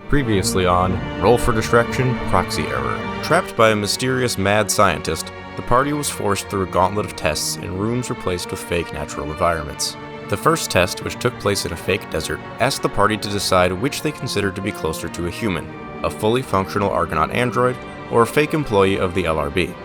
Previously on Roll for Distraction, Proxy Error. Trapped by a mysterious mad scientist, the party was forced through a gauntlet of tests in rooms replaced with fake natural environments. The first test, which took place in a fake desert, asked the party to decide which they considered to be closer to a human, a fully functional Argonaut android, or a fake employee of the LRB.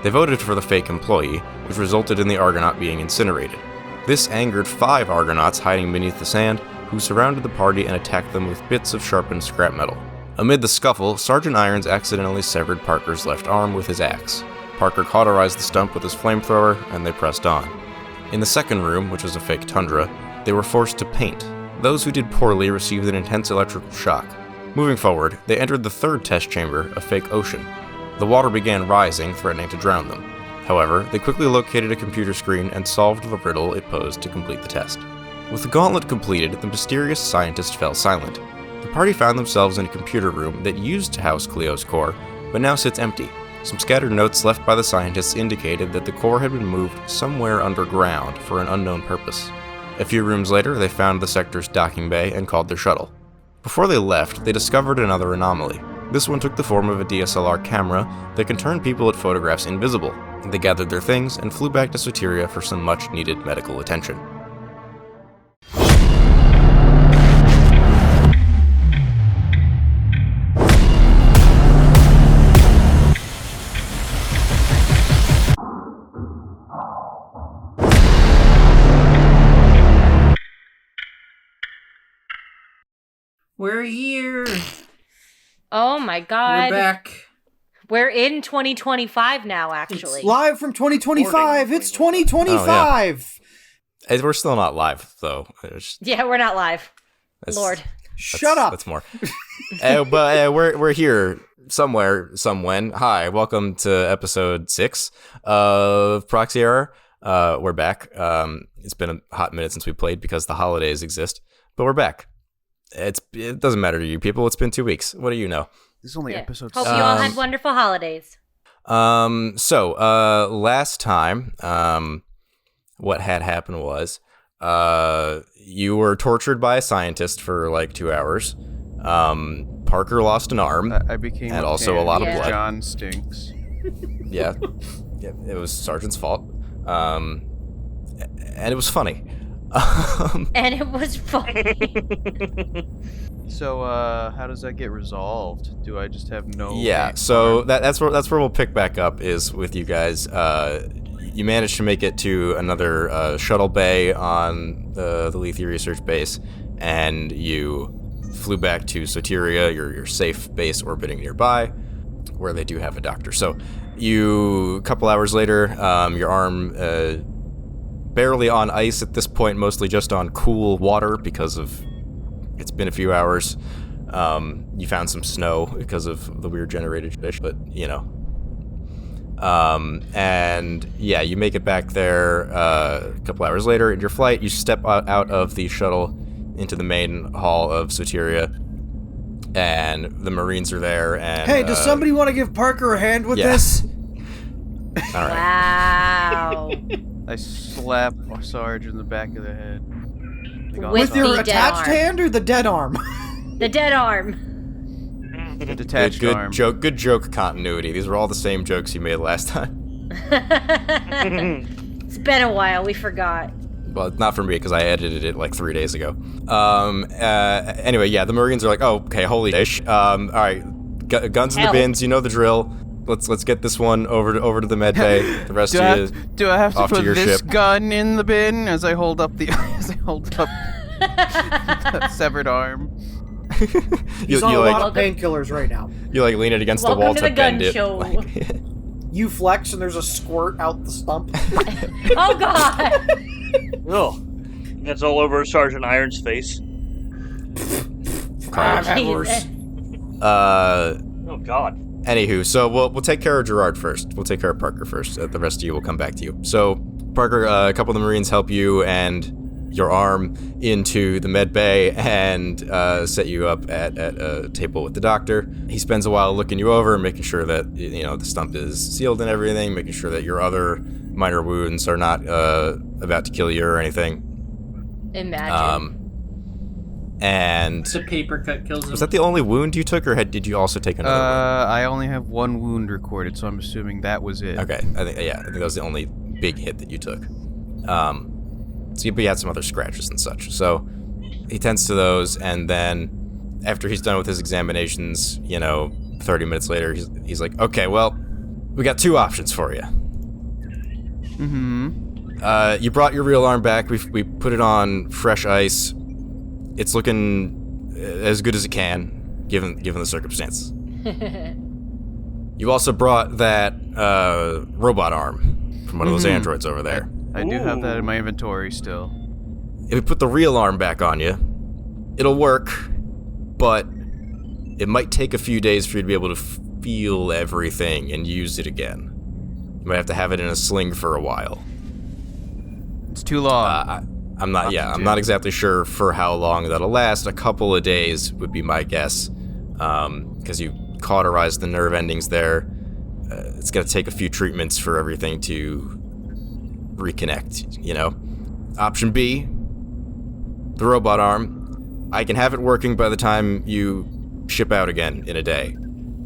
They voted for the fake employee, which resulted in the Argonaut being incinerated. This angered 5 Argonauts hiding beneath the sand, who surrounded the party and attacked them with bits of sharpened scrap metal. Amid the scuffle, Sergeant Irons accidentally severed Parker's left arm with his axe. Parker cauterized the stump with his flamethrower, and they pressed on. In the second room, which was a fake tundra, they were forced to paint. Those who did poorly received an intense electrical shock. Moving forward, they entered the third test chamber, a fake ocean. The water began rising, threatening to drown them. However, they quickly located a computer screen and solved the riddle it posed to complete the test. With the gauntlet completed, the mysterious scientist fell silent. The party found themselves in a computer room that used to house Cleo's core, but now sits empty. Some scattered notes left by the scientists indicated that the core had been moved somewhere underground for an unknown purpose. A few rooms later, they found the sector's docking bay and called their shuttle. Before they left, they discovered another anomaly. This one took the form of a DSLR camera that can turn people it photographs invisible. They gathered their things and flew back to Soteria for some much-needed medical attention. We're here. Oh my god. We're back. We're in 2025 now, actually. It's live from 2025. It's 2025. Oh, yeah. We're still not live, though. Yeah, we're not live. Lord. Shut up. That's more. But we're here somewhere, somewhen. Hi, welcome to episode 6 of Proxy Error. We're back. It's been a hot minute since we played because the holidays exist, but we're back. It doesn't matter to you people. It's been 2 weeks. What do you know? This is only episode 6. Hope you all had wonderful holidays. So last time, what had happened was, you were tortured by a scientist for like 2 hours. Parker lost an arm. I became and also a lot of blood. John stinks. Yeah, it was Sergeant's fault. And it was funny. And it was funny. So, how does that get resolved? Do I just have no... Yeah, so that's where we'll pick back up is with you guys. You managed to make it to another shuttle bay on the Lethe Research Base, and you flew back to Soteria, your safe base orbiting nearby, where they do have a doctor. So, a couple hours later, your arm... barely on ice at this point, mostly just on cool water because of it's been a few hours. You found some snow because of the weird generated fish, but you know. And yeah, you make it back there a couple hours later. In your flight, you step out of the shuttle into the main hall of Soteria, and the Marines are there. And hey, does somebody want to give Parker a hand with this? All right. Wow. I slap Sarge in the back of the head. With your the attached hand or the dead arm? The dead arm. The detached arm. Good joke continuity. These were all the same jokes you made last time. It's been a while. We forgot. Well, not for me, because I edited it like 3 days ago. Anyway, yeah, the Marines are like, oh, okay, holy dish. All right, guns in the bins, you know the drill. Let's get this one over to the med bay. The rest of you do I have to put this ship. gun in the bin as I hold up the that severed arm? He's on a lot of painkillers right now. You like lean it against the wall to the bend gun it. show. You flex and there's a squirt out the stump. Oh god! Oh, that's all over Sergeant Iron's face. I've had worse. Oh god. Anywho, so we'll take care of Gerard first. We'll take care of Parker first. The rest of you will come back to you. So, Parker, a couple of the Marines help you and your arm into the med bay and set you up at a table with the doctor. He spends a while looking you over, making sure that the stump is sealed and everything, making sure that your other minor wounds are not about to kill you or anything. Imagine. And The paper cut kills him. was that the only wound you took, or did you also take another wound? I only have one wound recorded, so I'm assuming that was it. Okay, I think that was the only big hit that you took. So you had some other scratches and such. So he tends to those, and then after he's done with his examinations, 30 minutes later, he's like, okay, well, we got 2 options for you. Mm-hmm. You brought your real arm back. We put it on fresh ice. It's looking as good as it can, given the circumstances. You also brought that robot arm from one of those androids over there. I do have that in my inventory still. If we put the real arm back on you, it'll work, but it might take a few days for you to be able to feel everything and use it again. You might have to have it in a sling for a while. It's too long. I'm not exactly sure for how long that'll last. A couple of days would be my guess, because you cauterized the nerve endings there. It's gonna take a few treatments for everything to reconnect, Option B, the robot arm. I can have it working by the time you ship out again in a day.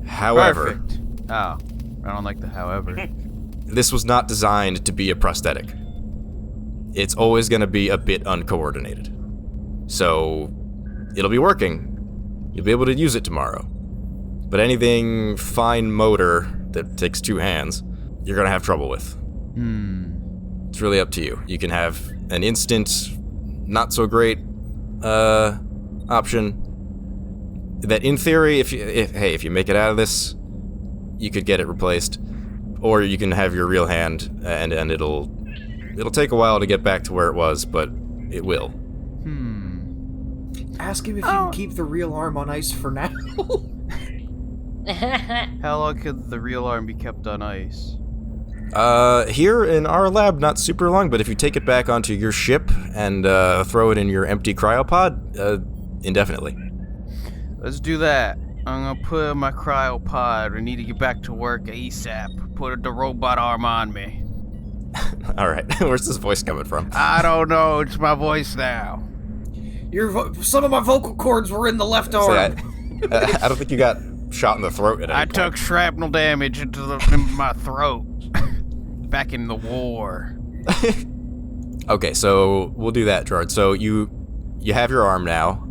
However... Perfect. Oh, I don't like the however. This was not designed to be a prosthetic. It's always going to be a bit uncoordinated. So, it'll be working. You'll be able to use it tomorrow. But anything fine motor that takes 2 hands, you're going to have trouble with. It's really up to you. You can have an instant, not so great option that in theory, if you make it out of this, you could get it replaced. Or you can have your real hand, and it'll take a while to get back to where it was, but it will. Ask him if you can keep the real arm on ice for now. How long could the real arm be kept on ice? Here in our lab, not super long, but if you take it back onto your ship and throw it in your empty cryopod, indefinitely. Let's do that. I'm gonna put in my cryopod. I need to get back to work ASAP. Put the robot arm on me. All right, where's this voice coming from? I don't know. It's my voice now. Some of my vocal cords were in the left arm. I don't think you got shot in the throat at any I point. took shrapnel damage into my throat. Back in the war. Okay, so we'll do that, Gerard. So you have your arm now.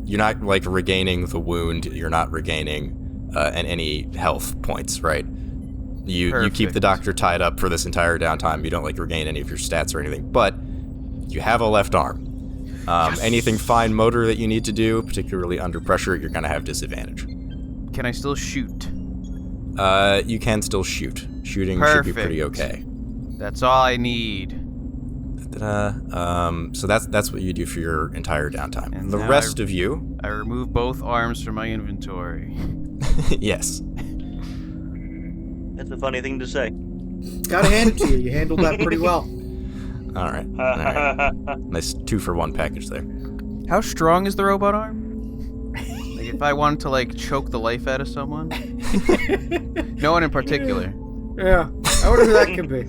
You're not regaining the wound. You're not regaining any health points, right? You keep the doctor tied up for this entire downtime. You don't regain any of your stats or anything, but you have a left arm. Yes. Anything fine motor that you need to do, particularly under pressure, you're gonna have disadvantage. Can I still shoot? You can still shoot. Shooting Perfect. should be pretty okay. That's all I need. So that's what you do for your entire downtime. And the now rest of you... I remove both arms from my inventory. Yes. That's a funny thing to say. Gotta hand it to you. You handled that pretty well. All right. Nice 2-for-1 package there. How strong is the robot arm? If I wanted to choke the life out of someone? No one in particular. Yeah, I wonder who that could be.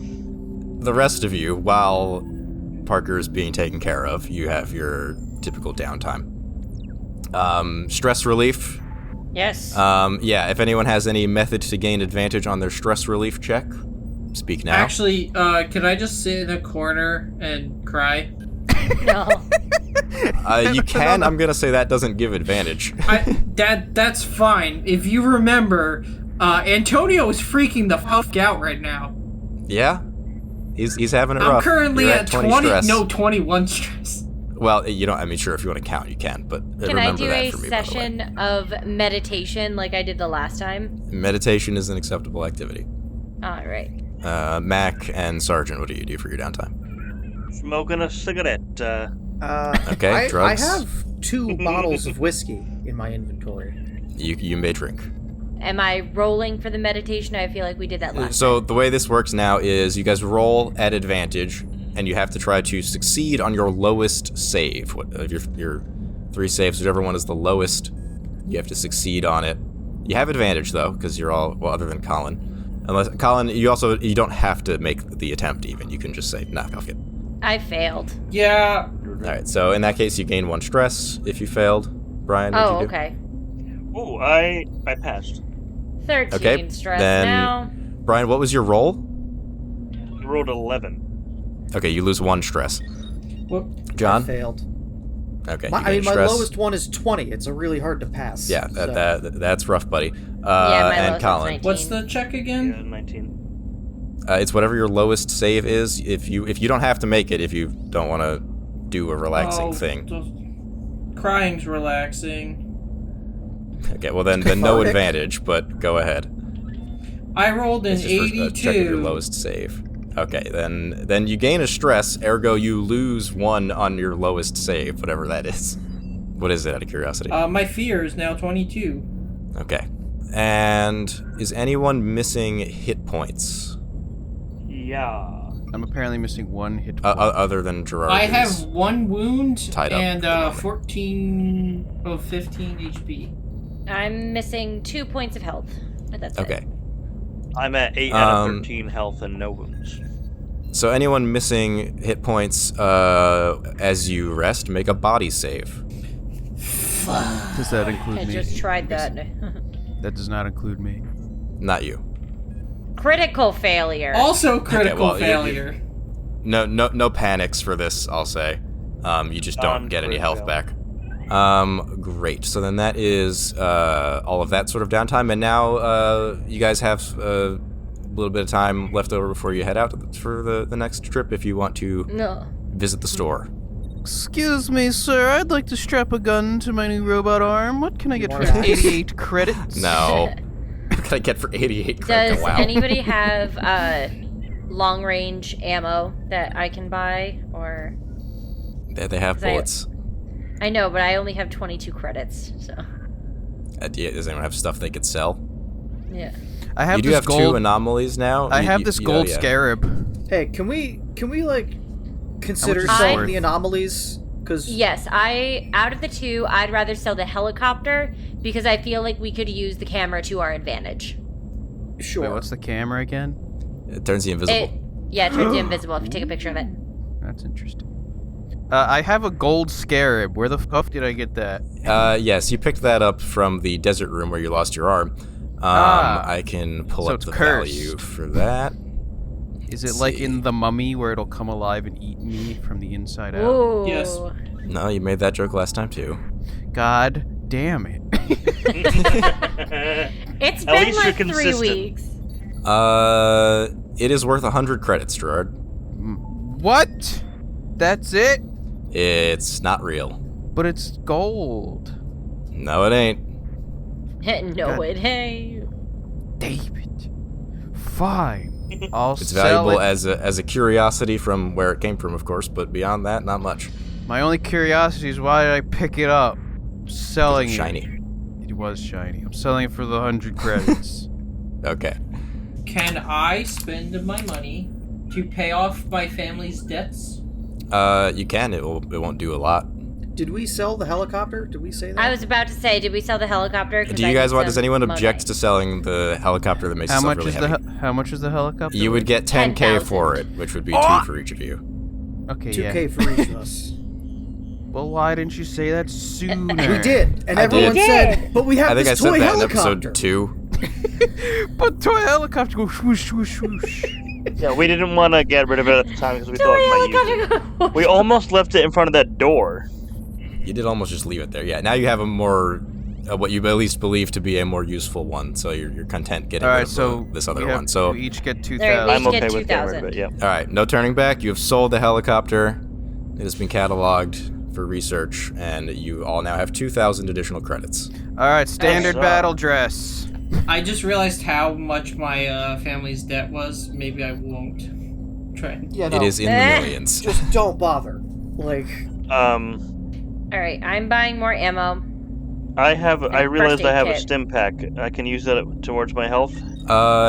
The rest of you, while Parker is being taken care of, you have your typical downtime. Stress relief. Yes. Yeah, if anyone has any method to gain advantage on their stress relief check, speak now. Actually, can I just sit in a corner and cry? No. You can. I'm gonna say that doesn't give advantage. That's fine. If you remember, Antonio is freaking the fuck out right now. Yeah, he's having it rough. I'm currently You're at 20 stress. 21 stress. Well, sure, if you want to count, you can, but Can I remember do that a for me, by the way. session of meditation like I did the last time? Meditation is an acceptable activity. All right. Mac and Sergeant, what do you do for your downtime? Smoking a cigarette. Okay, drugs. I have 2 bottles of whiskey in my inventory. You may drink. Am I rolling for the meditation? I feel like we did that last So the way this works now is you guys roll at advantage, and you have to try to succeed on your lowest save. What of your 3 saves, whichever one is the lowest, you have to succeed on it. You have advantage though, because you're all other than Colin. Unless Colin, you don't have to make the attempt even. You can just say, "Nah, I'll get." I failed. Yeah, right, so in that case, you gain 1 stress if you failed. Brian, what'd you do? Okay. Ooh, I passed. 13 Okay, stress then- now. Brian, what was your roll? I rolled 11. Okay, you lose 1 stress. I John? failed. Okay, you My gain my stress. lowest one is 20. It's really hard to pass. Yeah, so. that's rough, buddy. Yeah, my and lowest Colin. was 19. What's the check Yeah, again? 19. It's whatever your lowest save is. If you don't have to make it, if you don't want to do a relaxing thing. Crying's relaxing. Okay, well then no Cathartic. advantage, but go ahead. I rolled an It's just for a check of your 82. lowest save. Okay, then you gain a stress, ergo you lose 1 on your lowest save, whatever that is. What is it, out of curiosity? My fear is now 22. Okay. And is anyone missing hit points? Yeah. I'm apparently missing 1 hit point. Other than Gerard? I who's- have 1 wound tied up and at the moment. 14 of 15 HP. I'm missing 2 points of health. But that's it. Okay. I'm at 8 out of 13 health and no wounds. So anyone missing hit points as you rest, make a body save. Does that include I me? just tried that. That does not include me. Not you. Critical failure. Also critical well, failure. No panics for this, I'll say. You just don't get any health back. Great. So then that is all of that sort of downtime, and now you guys have a little bit of time left over before you head out for the next trip if you want to No. visit the store. Excuse me, sir. I'd like to strap a gun to my new robot arm. What can I get for 88 credits? No. What can I get for 88 Does credits? Wow. anybody have long range ammo that I can buy? Or They have 'Cause I- bullets. I know, but I only have 22 credits, so Does anyone have stuff they could sell? yeah. I have You do this have gold. 2 anomalies now? I have this gold yeah. scarab. Hey, can we like consider How much is it selling worth? the anomalies? Because Yes, out of the 2, I'd rather sell the helicopter because I feel like we could use the camera to our advantage. sure. Wait, what's the camera again? It turns you invisible. It turns you invisible if you take a picture of it. That's interesting. I have a gold scarab. Where the fuck did I get that? Yes, you picked that up from the desert room where you lost your arm. I can pull so up it's the cursed. value for that. Is it Let's like see. in The Mummy where it'll come alive and eat me from the inside out? Ooh. Yes. No, you made that joke last time too. God damn it. It's At been least you're like 3 consistent. weeks. It is worth 100 credits, Gerard. What? That's it? It's not real. But it's gold. No, it ain't. No, God. it ain't. David. Fine. I'll It's sell valuable it. as a curiosity from where it came from, of course, but beyond that, not much. My only curiosity is why did I pick it up? Selling It's it. shiny. It was shiny. I'm selling it for the 100 credits. Okay. Can I spend my money to pay off my family's debts? You can. It won't do a lot. Did we sell the helicopter? Did we say that? I was about to say, did we sell the helicopter? 'Cause Do you I guys need want? Does some anyone money. object to selling the helicopter that makes how itself much really is heavy? how much is the helicopter? You would get 10K 10,000. for it, which would be 2 for each of you. Okay, 2K yeah. for each of us. Well, why didn't you say that sooner? We did, and I everyone did. said, "But we have I think I this said toy that in helicopter." episode 2. But toy helicopter go swoosh, swoosh, swoosh. Yeah, we didn't want to get rid of it at the time because we thought we might use it. We almost left it in front of that door. You did almost just leave it there. Yeah, now you have a more, what you at least believe to be a more useful one, so you're content getting All rid right, of so this other we have- one. So, we each get Alright, 2,000. we I'm should okay get with getting rid of it, 2,000. yeah. all right, no turning back. You have sold the helicopter. It has been cataloged for research, and you all now have 2,000 additional credits. All right, standard so- battle dress. I just realized how much my family's debt was.Maybe I won't try. Yeah, no, It is in the millions. Just don't bother. Like, Alright, I'm buying more ammo. I first realized I aid have a kit. stim pack. I can use that towards my health.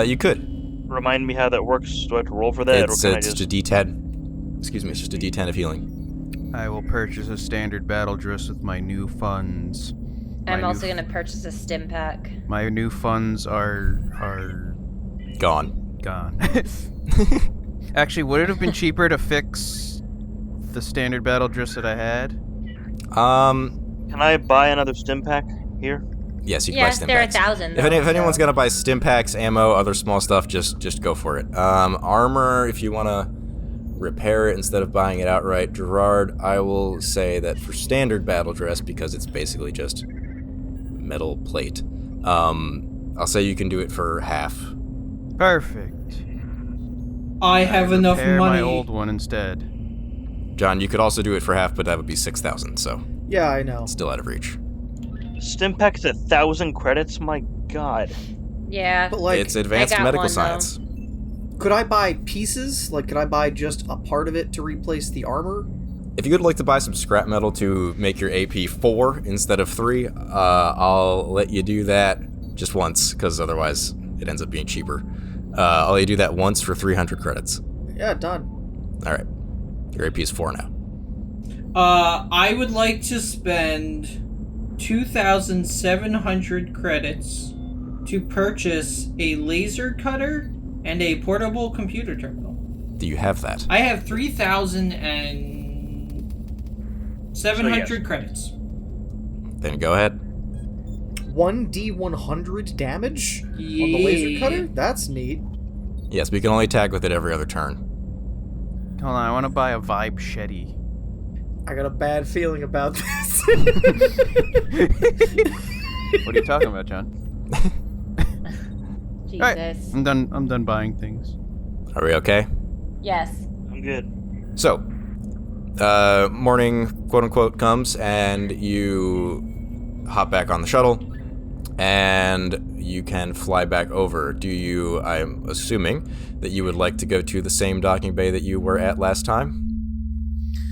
You could. Remind me how that works. Do I have to roll for that, or It's can I just just? a D10. Excuse me, it's just a D10 of healing. I will purchase a standard battle dress with my new funds. I'm My also new- gonna purchase a stim pack. My new funds are Gone. gone. Actually, would it have been cheaper to fix with the standard battle dress that I had? Can I buy another stim pack here? Yes, you can buy stim they're packs. 1,000. If anyone's gonna buy stim packs, ammo, other small stuff, just go for it. Armor, if you wanna repair it instead of buying it outright. Gerard, I will say that for standard battle dress, because it's basically just metal plate, I'll say you can do it for half. Perfect. I have enough Repair money. my old one instead. John, you could also do it for half, but that would be 6,000, so Yeah, I know. still out of reach. Stim pack's 1,000 credits? My god. Yeah. But like, It's advanced I got medical one, though. science. could I buy pieces? Like, could I buy just a part of it to replace the armor? If you would like to buy some scrap metal to make your AP 4 instead of 3, I'll let you do that just once, because otherwise it ends up being cheaper. I'll let you do that once for 300 credits. Yeah, done. All right. Your AP is 4 now. I would like to spend 2,700 credits to purchase a laser cutter and a portable computer terminal. Do you have that? I have 3,700 credits. Then go ahead. 1d100 damage on the laser cutter? That's neat. Yes, but you can only attack with it every other turn. Hold on, I want to buy a vibe shetty. I got a bad feeling about this. What are you talking about, John? Jesus. All right, I'm done buying things. Are we okay? Yes. I'm good. So, morning, quote-unquote, comes, and you hop back on the shuttle, and you can fly back over. I'm assuming that you would like to go to the same docking bay that you were at last time?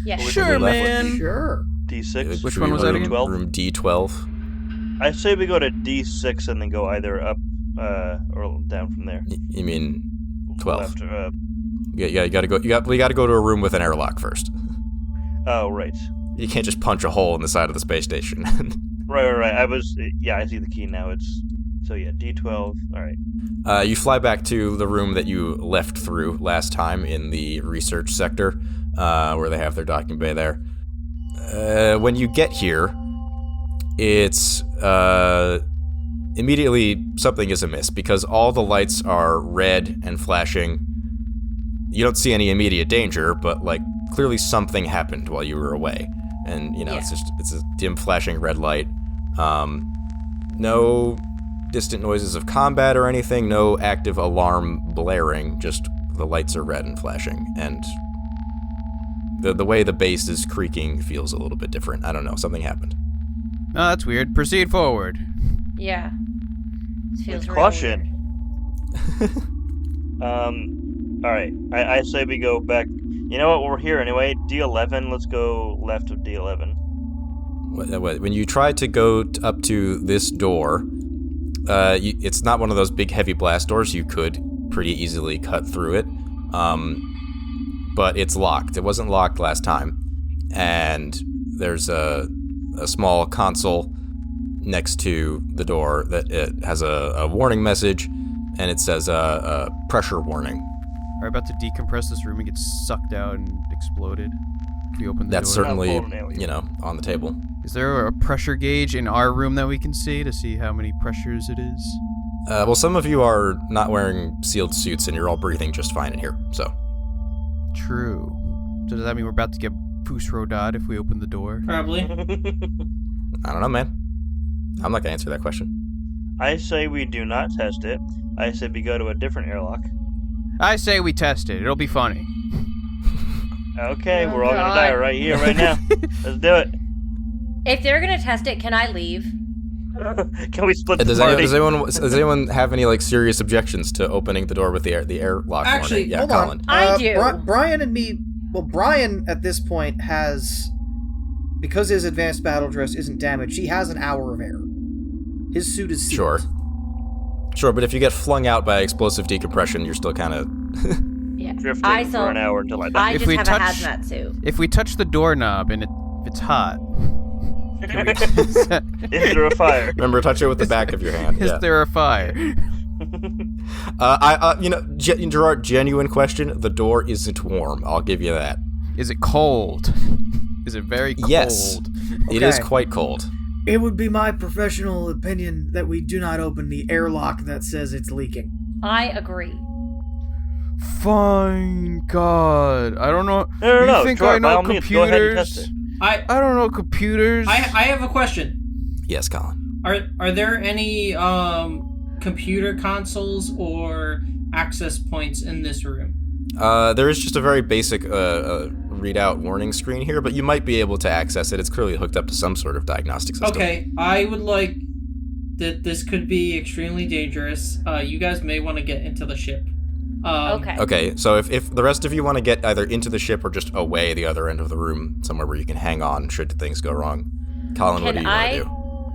Yes. Sure, man. Sure. D6. Which one was that again? Room D12. I say we go to D6 and then go either up or down from there. You mean 12? Left, Yeah, you gotta go. You gotta go to a room with an airlock first. oh, right. You can't just punch a hole in the side of the space station. Right. I see the key now. So yeah, D12. All right. You fly back to the room that you left through last time in the research sector, where they have their docking bay there. When you get here, it's immediately something is amiss because all the lights are red and flashing. You don't see any immediate danger, but like clearly something happened while you were away, and it's a dim flashing red light. No distant noises of combat or anything, no active alarm blaring, just the lights are red and flashing, and the way the base is creaking feels a little bit different. I don't know, something happened. Oh, that's weird. Proceed forward. Yeah. This feels With real caution. weird. All right. I say we go back. You know what? We're here anyway. D11. Let's go left of D11. When you try to go up to this door, it's not one of those big heavy blast doors. You could pretty easily cut through it, but it's locked. It wasn't locked last time, and there's a small console next to the door that it has a warning message, and it says a pressure warning. Are we about to decompress this room and get sucked out and exploded? If we open the That's door. certainly, Not full of alien. on the table. Is there a pressure gauge in our room that we can see to see how many pressures it is? Well, some of you are not wearing sealed suits, and you're all breathing just fine in here, so. True. So does that mean we're about to get Pusrodad if we open the door? Probably. I don't know, man. I'm not gonna answer that question. I say we do not test it. I say we go to a different airlock. I say we test it. It'll be funny. Okay, Oh, we're all gonna God. die right here, right now. Let's do it. If they're gonna test it, can I leave? Can we split the Does party? anyone have any like serious objections to opening the door with the airlock Actually, warning? Yeah, Hold Colin. on. I do. Brian and me. Well, Brian at this point has, because his advanced battle dress isn't damaged, he has an hour of air. His suit is sealed. Sure, but if you get flung out by explosive decompression, you're still kind of. Yeah. Drifting for an hour until I die. I If just we have touch- a hazmat suit. If we touch the doorknob and it's hot, Is there a fire? Remember, touch it with the back of your hand. is Yeah. there a fire? Gerard, genuine question. The door isn't warm. I'll give you that. Is it cold? Is it very cold? Yes, it is Okay. quite cold. It would be my professional opinion that we do not open the airlock that says it's leaking. I agree. Fine, God. I don't know. No, You think sure, I by know all means, go ahead and test computers? it. I don't know computers. I have a question. Yes, Colin. Are there any computer consoles or access points in this room? There is just a very basic readout warning screen here, but you might be able to access it. It's clearly hooked up to some sort of diagnostic system. Okay, I would like that this could be extremely dangerous. You guys may want to get into the ship. Okay. Okay, so if the rest of you want to get either into the ship or just away the other end of the room, somewhere where you can hang on should things go wrong. Colin, what do you want to do?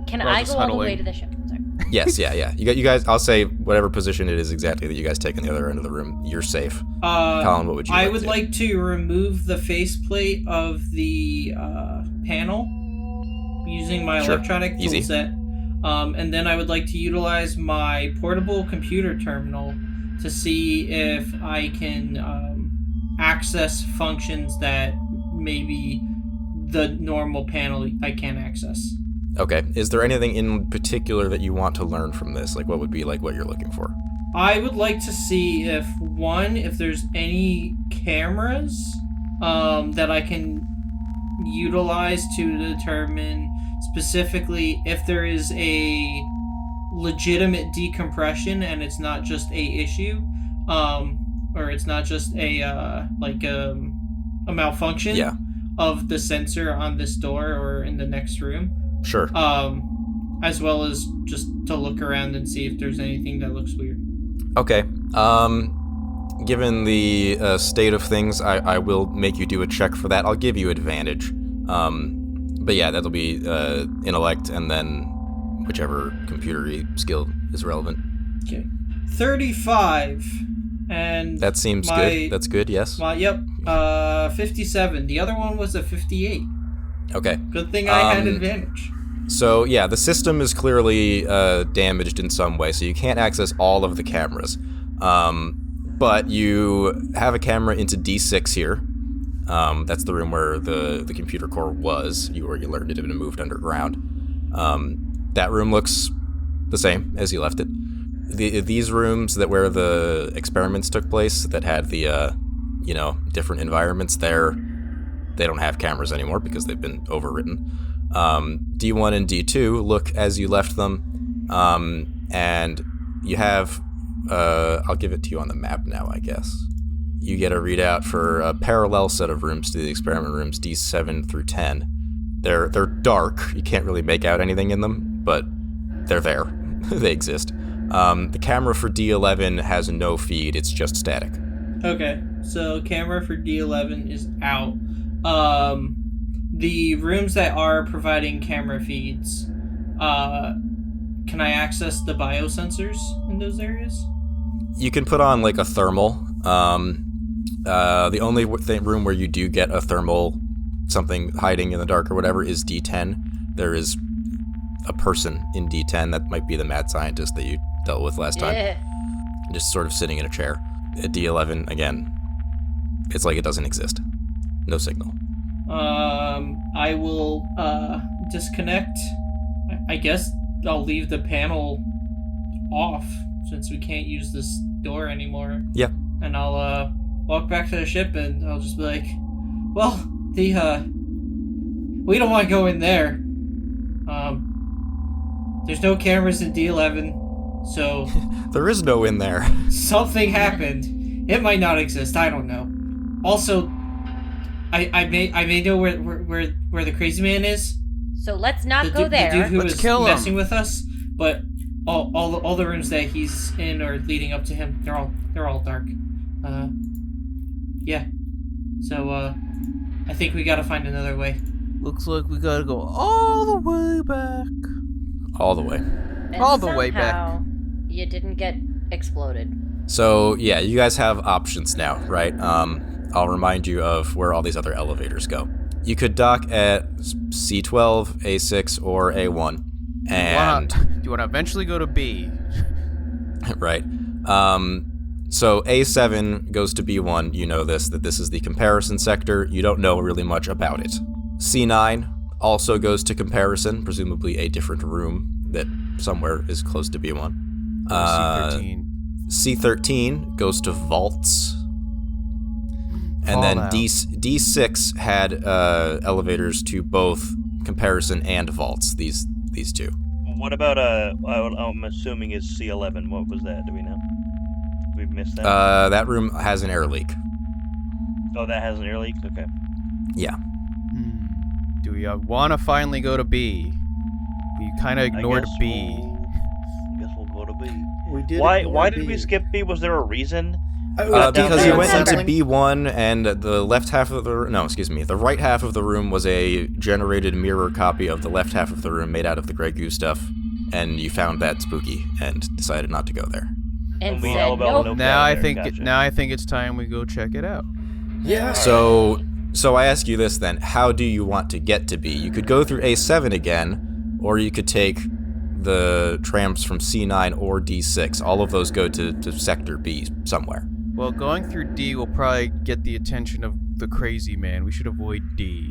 Can We're all I just go all the huddling. way to the ship? Sorry. Yes, yeah. You guys, I'll say whatever position it is exactly that you guys take on the other end of the room. You're safe. Colin, what would you I like would to do? like to remove the faceplate of the panel using my Sure. electronic Easy. toolset. And then I would like to utilize my portable computer terminal to see if I can access functions that maybe the normal panel I can't access. Okay, is there anything in particular that you want to learn from this? Like, what would be like what you're looking for? I would like to see if there's any cameras that I can utilize to determine specifically if there is a legitimate decompression and it's not just a issue, or it's not just a malfunction of the sensor on this door or in the next room. Sure. As well as just to look around and see if there's anything that looks weird. Okay. Given the state of things, I will make you do a check for that. I'll give you advantage. But yeah, that'll be intellect and then whichever computer-y skill is relevant. Okay. 35. And That seems good. That's good, yes? 57. The other one was a 58. Okay. Good thing I had advantage. So yeah, the system is clearly damaged in some way, so you can't access all of the cameras. But you have a camera into D6 here. That's the room where the computer core was. You learned it had been moved underground. That room looks the same as you left it. These rooms where the experiments took place that had the different environments there, they don't have cameras anymore because they've been overwritten. D1 and D2 look as you left them, and you have, I'll give it to you on the map now, I guess. You get a readout for a parallel set of rooms to the experiment rooms, D7 through 10. They're dark, you can't really make out anything in them, but they're there. They exist. The camera for D11 has no feed, it's just static. Okay, so camera for D11 is out. The rooms that are providing camera feeds, can I access the biosensors in those areas? You can put on like a thermal. The only room where you do get a thermal, something hiding in the dark or whatever, is D10. There is a person in D10 that might be the mad scientist that you dealt with last time. Yeah. Just sort of sitting in a chair. At D11, again, it's like it doesn't exist. No signal. I will disconnect. I guess I'll leave the panel off since we can't use this door anymore. Yeah. And I'll walk back to the ship and I'll just be like, well, we don't want to go in there. There's no cameras in D11, so There is no in there. something happened. It might not exist. I don't know. Also, I may know where the crazy man is. So let's not go The there. dude who Let's was kill him. messing with us, but all the rooms that he's in or leading up to him, they're all dark. Yeah. So I think we gotta find another way. Looks like we gotta go all the way back. All the way. And all the way back. somehow you didn't get exploded. So, yeah, you guys have options now, right? I'll remind you of where all these other elevators go. You could dock at C12, A6, or A1. And... Do you want to eventually go to B? right. So A7 goes to B1. You know that this is the comparison sector. You don't know really much about it. C9 also goes to comparison, presumably a different room that somewhere is close to B1. C13. C13 goes to vaults. And then D6 had elevators to both comparison and vaults, these two. What about, I'm assuming is C11. What was that? Do we know? We've missed that? That room has an air leak. Oh, that has an air leak? Okay. Yeah. Do we want to finally go to B? We kind of ignored B. I guess we'll go to B. We did. Why did we skip B? Was there a reason? Because you went into Sampling. B1 and the left half of the right half of the room was a generated mirror copy of the left half of the room made out of the Grey Goo stuff, and you found that spooky and decided not to go there. And we said, all about nope. Now I there, think gotcha. now I think it's time we go check it out. Yeah. So I ask you this then: how do you want to get to B? You could go through A7 again, or you could take the trams from C9 or D6. All of those go to Sector B somewhere. Well, going through D will probably get the attention of the crazy man. We should avoid D.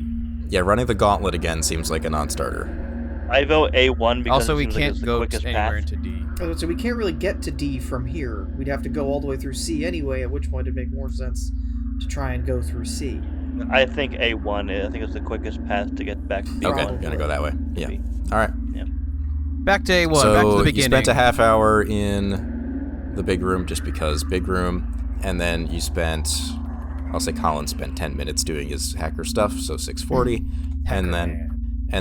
Yeah, running the gauntlet again seems like a non-starter. I vote A1 because Also, it we seems like can't it's the go quickest anywhere path. into D. So we can't really get to D from here. We'd have to go all the way through C anyway, at which point it'd make more sense to try and go through C. I think A1. I think it's the quickest path to get back to B1. Okay, you're gonna go that way. Yeah. All right. Back to A1. So back to the you beginning. spent a half hour in the big room just because big room, and then you spent, I'll say Colin spent 10 minutes doing his hacker stuff, so 640, and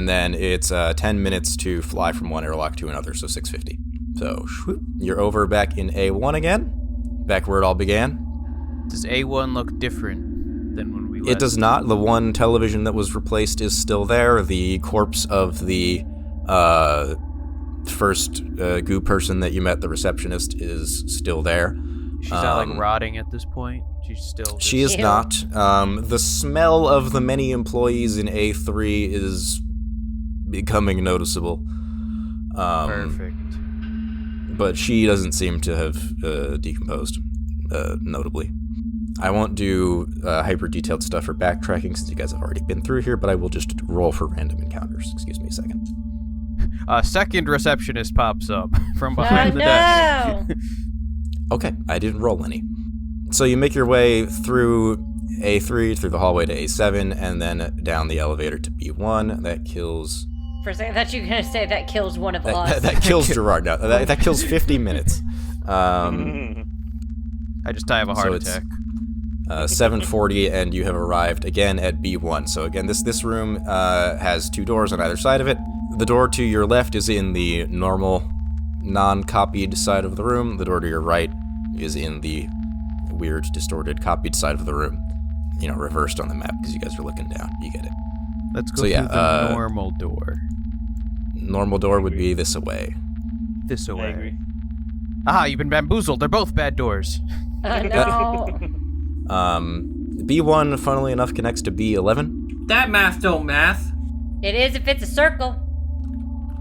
then it's 10 minutes to fly from one airlock to another, so 650. So you're over back in A1 again, back where it all began. Does A1 look different than when we left? It does not. The one television that was replaced is still there. The corpse of the first goo person that you met, the receptionist, is still there. She's not like rotting at this point. She's still. She is Ew. not. The smell of the many employees in A3 is becoming noticeable. Perfect. But she doesn't seem to have decomposed, notably. I won't do hyper-detailed stuff for backtracking since you guys have already been through here, but I will just roll for random encounters. Excuse me a second. A second receptionist pops up from behind the desk. No. Okay, I didn't roll any. So you make your way through A3, through the hallway to A7, and then down the elevator to B1. That kills... For a second, I thought you were going to say that kills one of us. That kills Gerard. No, that kills 50 minutes. I just die of a heart So it's- attack. 7:40, and you have arrived again at B1. So again, this room has two doors on either side of it. The door to your left is in the normal, non-copied side of the room. The door to your right is in the weird, distorted, copied side of the room. You know, reversed on the map because you guys are looking down. You get it. Let's go So, through yeah, the normal door. Normal door would be this away. This I away. agree. Aha, you've been bamboozled. They're both bad doors. No. B1, funnily enough, connects to B11. That math don't math. It is if it's a circle.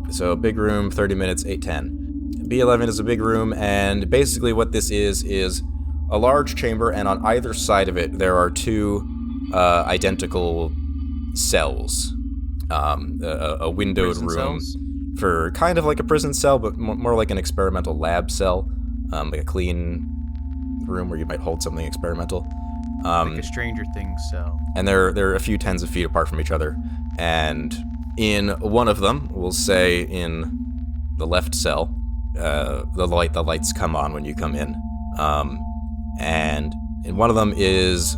So big room, 30 minutes, 8:10. B11 is a big room, and basically what this is a large chamber, and on either side of it there are two identical cells. A windowed Prison room cells? for kind of like a prison cell, but more like an experimental lab cell, like a clean room where you might hold something experimental. Like a Stranger Things cell. And they're a few tens of feet apart from each other. And in one of them, we'll say in the left cell, the lights come on when you come in. And in one of them is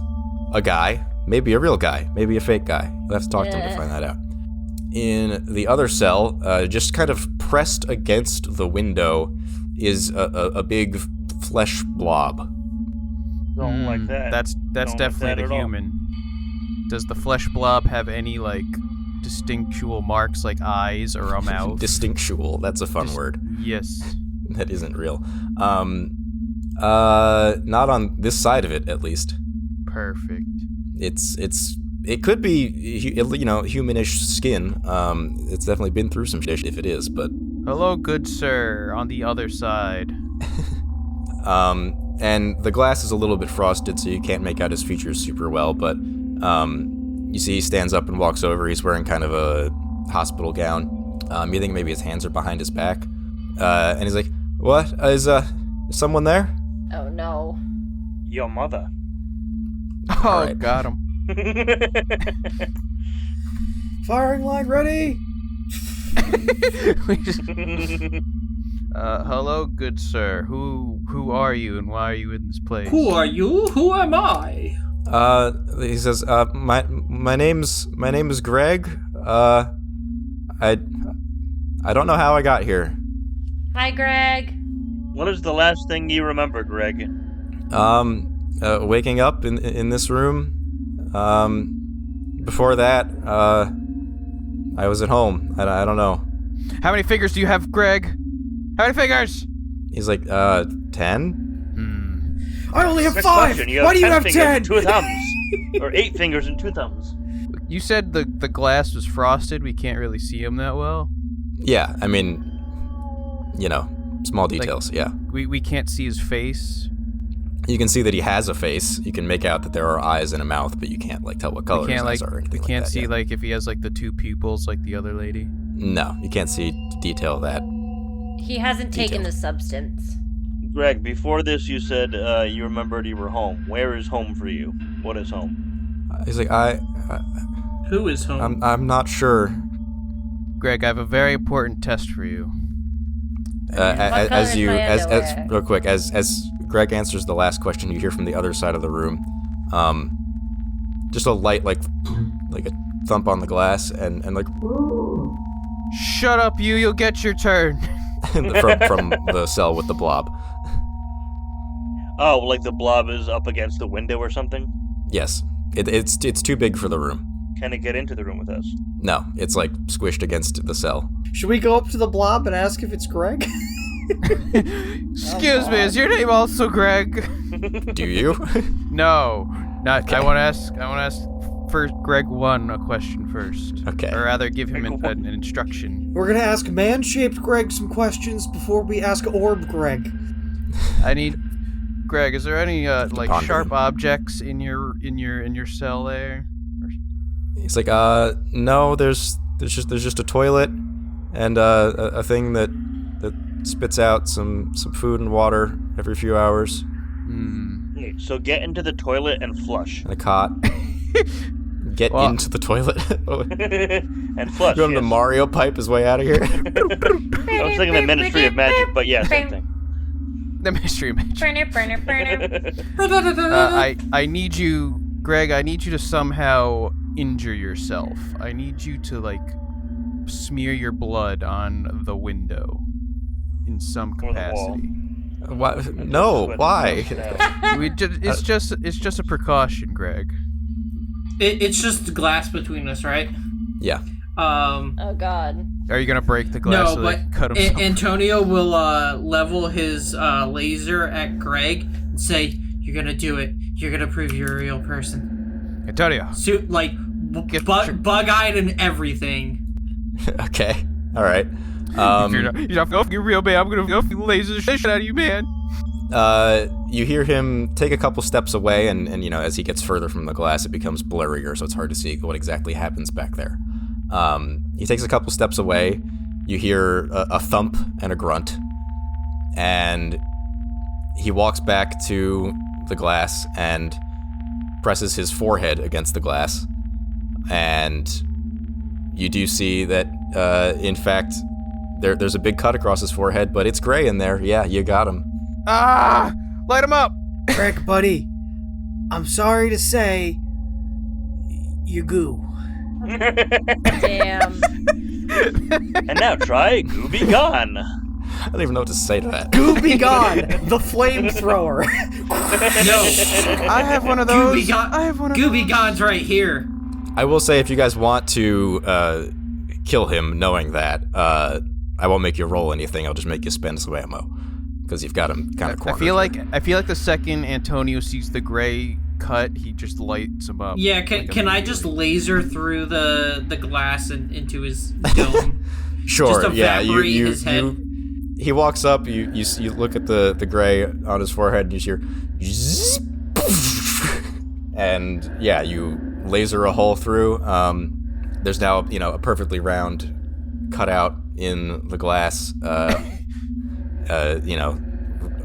a guy, maybe a real guy, maybe a fake guy. We'll have to talk to him to find that out. In the other cell, just kind of pressed against the window, is a big flesh blob. Don't like that. That's Don't like definitely that the at all. human. Does the flesh blob have any like distinctual marks like eyes or a mouth? Distinctual, that's a fun word. Yes. That isn't real. Not on this side of it, at least. Perfect. It could be, humanish skin. It's definitely been through some shit if it is, but Hello, good sir, on the other side. And the glass is a little bit frosted, so you can't make out his features super well, but you see he stands up and walks over. He's wearing kind of a hospital gown. You think maybe his hands are behind his back. And he's like, what? Is someone there? Oh, no. Your mother. Oh, Alright. got him. Firing line ready. We just... hello, good sir. Who are you and why are you in this place? Who are you? Who am I? He says, my name's Greg. I don't know how I got here. Hi, Greg. What is the last thing you remember, Greg? Waking up in this room. Before that, I was at home. I don't know. How many fingers do you have, Greg? How many fingers? He's like, 10? I only have Next 5. question. Why do you have fingers 10? and 2 thumbs. Or 8 fingers and 2 thumbs. You said the glass was frosted. We can't really see him that well. Yeah, I mean, small details, yeah. We can't see his face. You can see that he has a face. You can make out that there are eyes and a mouth, but you can't, tell what color his eyes are or anything We can't like that, see, yeah. if he has, the 2 pupils like the other lady. No, you can't see detail of that. He hasn't taken the substance. Greg, before this you said you remembered you were home. Where is home for you? What is home? He's like, Who is home? I'm not sure. Greg, I have a very important test for you. As underwear? real quick, as Greg answers the last question, you hear from the other side of the room, just a light like a thump on the glass, and Shut up, you'll get your turn. from the cell with the blob. Oh, like the blob is up against the window or something? Yes, it's too big for the room. Can it get into the room with us? No, it's squished against the cell. Should we go up to the blob and ask if it's Greg? Excuse me, is your name also Greg? Do you? No, not. Okay. I want to ask first Greg 1 a question first. Okay. Or rather, give him an instruction. We're gonna ask man-shaped Greg some questions before we ask orb Greg. I need. Greg, is there any ponder. sharp objects in your cell there? He's like, no, there's just a toilet and a thing that spits out some food and water every few hours. Okay, so get into the toilet and flush. And a cot. Get into the toilet. And flush. You want him to Mario pipe his way out of here? I was thinking the Ministry of Magic, but yeah, same thing. The Ministry of Magic. I I need you, Greg. I need you to somehow injure yourself. I need you to smear your blood on the window in some Or the wall. capacity. Why? No, why? It's just a precaution, Greg. It's just glass between us, right? Yeah. Oh, God. Are you gonna break the glass No, so but they cut him? Antonio will level his laser at Greg and say, "You're gonna do it. You're gonna prove you're a real person." Antonio. Suit bug-eyed and everything. Okay. All right. You're not fucking real, man. I'm gonna fucking laser the shit out of you, man. You hear him take a couple steps away, and as he gets further from the glass, it becomes blurrier, so it's hard to see what exactly happens back there. He takes a couple steps away. You hear a thump and a grunt, and he walks back to the glass and presses his forehead against the glass, and you do see that, in fact, there's a big cut across his forehead, but it's gray in there. Yeah, you got him. Ah! Light him up! Greg, buddy, I'm sorry to say, you goo. Damn. And now try Gooby Gone. I don't even know what to say to that. Goo be gone, the flamethrower. No, I have one of those. Gooby Gone's right here. I will say, if you guys want to kill him knowing that, I won't make you roll anything. I'll just make you spend some ammo, because you've got him kind of cornered. I feel like the second Antonio sees the gray cut, he just lights him up. Yeah, can I just laser through the glass and into his dome? Sure. Just Yeah. evaporate his head. he walks up. You look at the gray on his forehead, and you hear, and yeah, you laser a hole through. There's now a perfectly round cutout in the glass.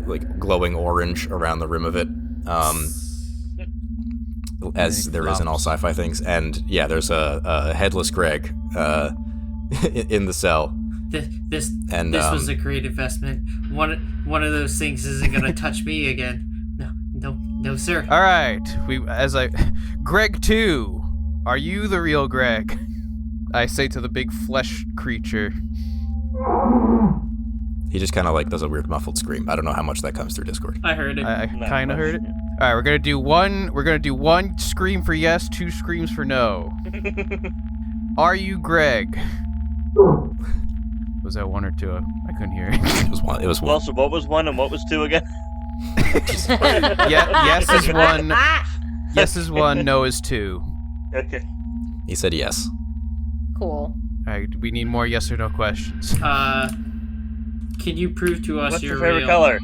Like glowing orange around the rim of it. As there is in all sci-fi things, and yeah, there's a headless Greg in the cell. This was a great investment. One of those things isn't gonna touch me again. No, sir. All right, Greg 2, are you the real Greg? I say to the big flesh creature. He just kind of like does a weird muffled scream. I don't know how much that comes through Discord. I heard it. I kind of heard it. All right, we're gonna do one scream for yes, 2 screams for no. Are you Greg? Was that 1 or 2? I couldn't hear it. It was 1. It was 1. Well, so what was 1 and what was 2 again? Yes is 1. Yes is 1. No is 2. Okay. He said yes. Cool. All right, we need more yes or no questions. Can you prove to us What's your your favorite real? color?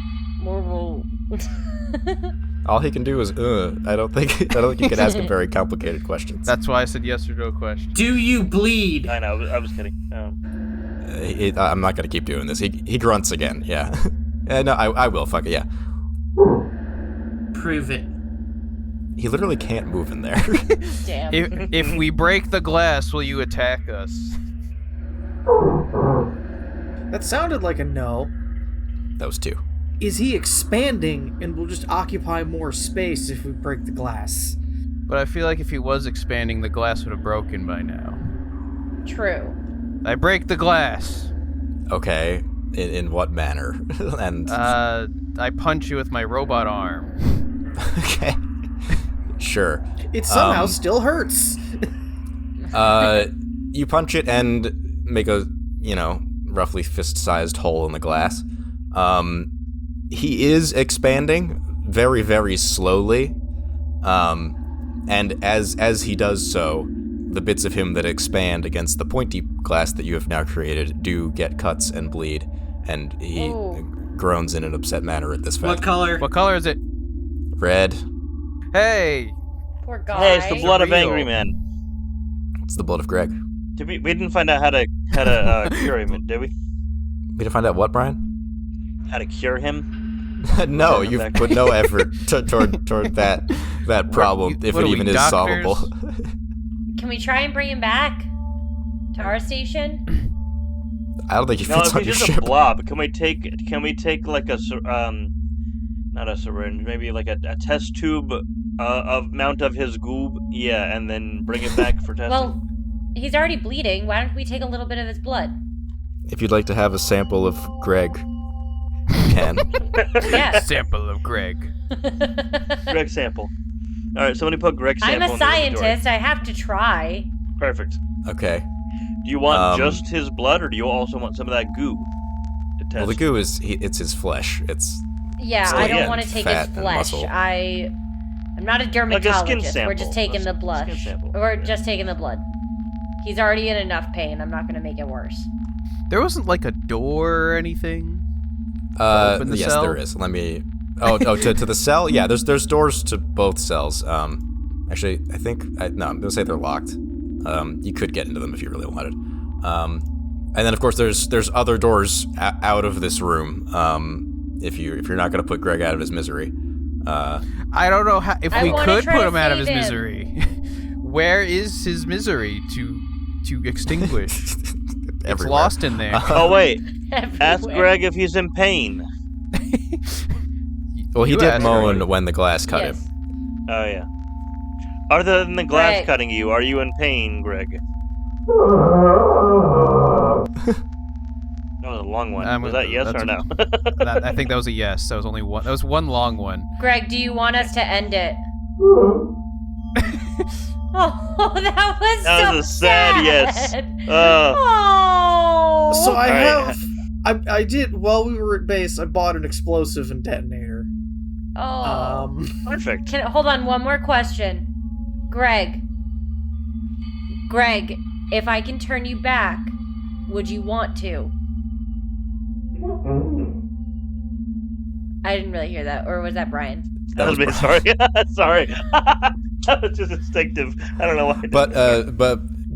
All he can do is I don't think you can ask him very complicated questions. That's why I said yes or no question. Do you bleed? I know. I was kidding. I'm not gonna keep doing this. He grunts again. Yeah. No, I will. Fuck it. Yeah. Prove it. He literally can't move in there. Damn. If we break the glass, will you attack us? That sounded like a no. That was 2. Is he expanding and will just occupy more space if we break the glass? But I feel like if he was expanding, the glass would have broken by now. True. I break the glass. Okay. In what manner? And I punch you with my robot arm. Okay. Sure. It somehow still hurts. You punch it and make a, roughly fist-sized hole in the glass. He is expanding very, very slowly. And as he does so, the bits of him that expand against the pointy glass that you have now created do get cuts and bleed, and he groans in an upset manner at this fact. What color? What color is it? Red. Hey! Poor guy. Hey, it's the blood of Real. Angry Man. It's the blood of Greg. We didn't find out how to cure him, did we? We to find out what, Brian? How to cure him? No, you've put no effort toward that problem, if what it are we, even is doctors? solvable. Can we try and bring him back to our station? I don't think he No, fits if on he's your just ship. a blob, can we take like a not a syringe, maybe like a test tube amount of his goob, yeah, and then bring it back for testing? Well, he's already bleeding. Why don't we take a little bit of his blood? If you'd like to have a sample of Greg, you can. Yeah. Sample of Greg. Greg sample. All right, somebody put Greg sample. I'm a in the inventory. scientist. I have to try. Perfect. Okay. Do you want just his blood, or do you also want some of that goo to test? Well, the goo is it's his flesh. It's Yeah, So I don't yeah, want to take fat his and flesh. muscle. I'm not a Like a dermatologist. skin We're just sample. taking the blood. Skin sample. We're just taking the blood. He's already in enough pain. I'm not going to make it worse. There wasn't like a door or anything? Open the yes, cell? there is. Let me. To the cell. Yeah, there's doors to both cells. Actually, I think I'm gonna say they're locked. You could get into them if you really wanted. And then of course there's other doors out of this room. If you're not gonna put Greg out of his misery. I don't know if I we wanna could try put to him out of his save him. misery. Where is his misery to extinguish? It's Everywhere. lost in there. Oh wait, ask Everywhere. Greg if he's in pain. Well, he You did asked moan Greg. when the glass cut Yes. him. Oh yeah. Other than the glass Greg. cutting you, are you in pain, Greg? That was a long one. Was that yes or no? I think that was a yes. That was only one. That was one long one. Greg, do you want us to end it? Oh, that was That so was a sad yes. Oh. So I Alright. have, I did, while we were at base, I bought an explosive and detonator. Oh. Perfect. Hold on, one more question. Greg, if I can turn you back, would you want to? I didn't really hear that. Or was that Brian? That was me. Sorry. Sorry. That was just instinctive. I don't know why.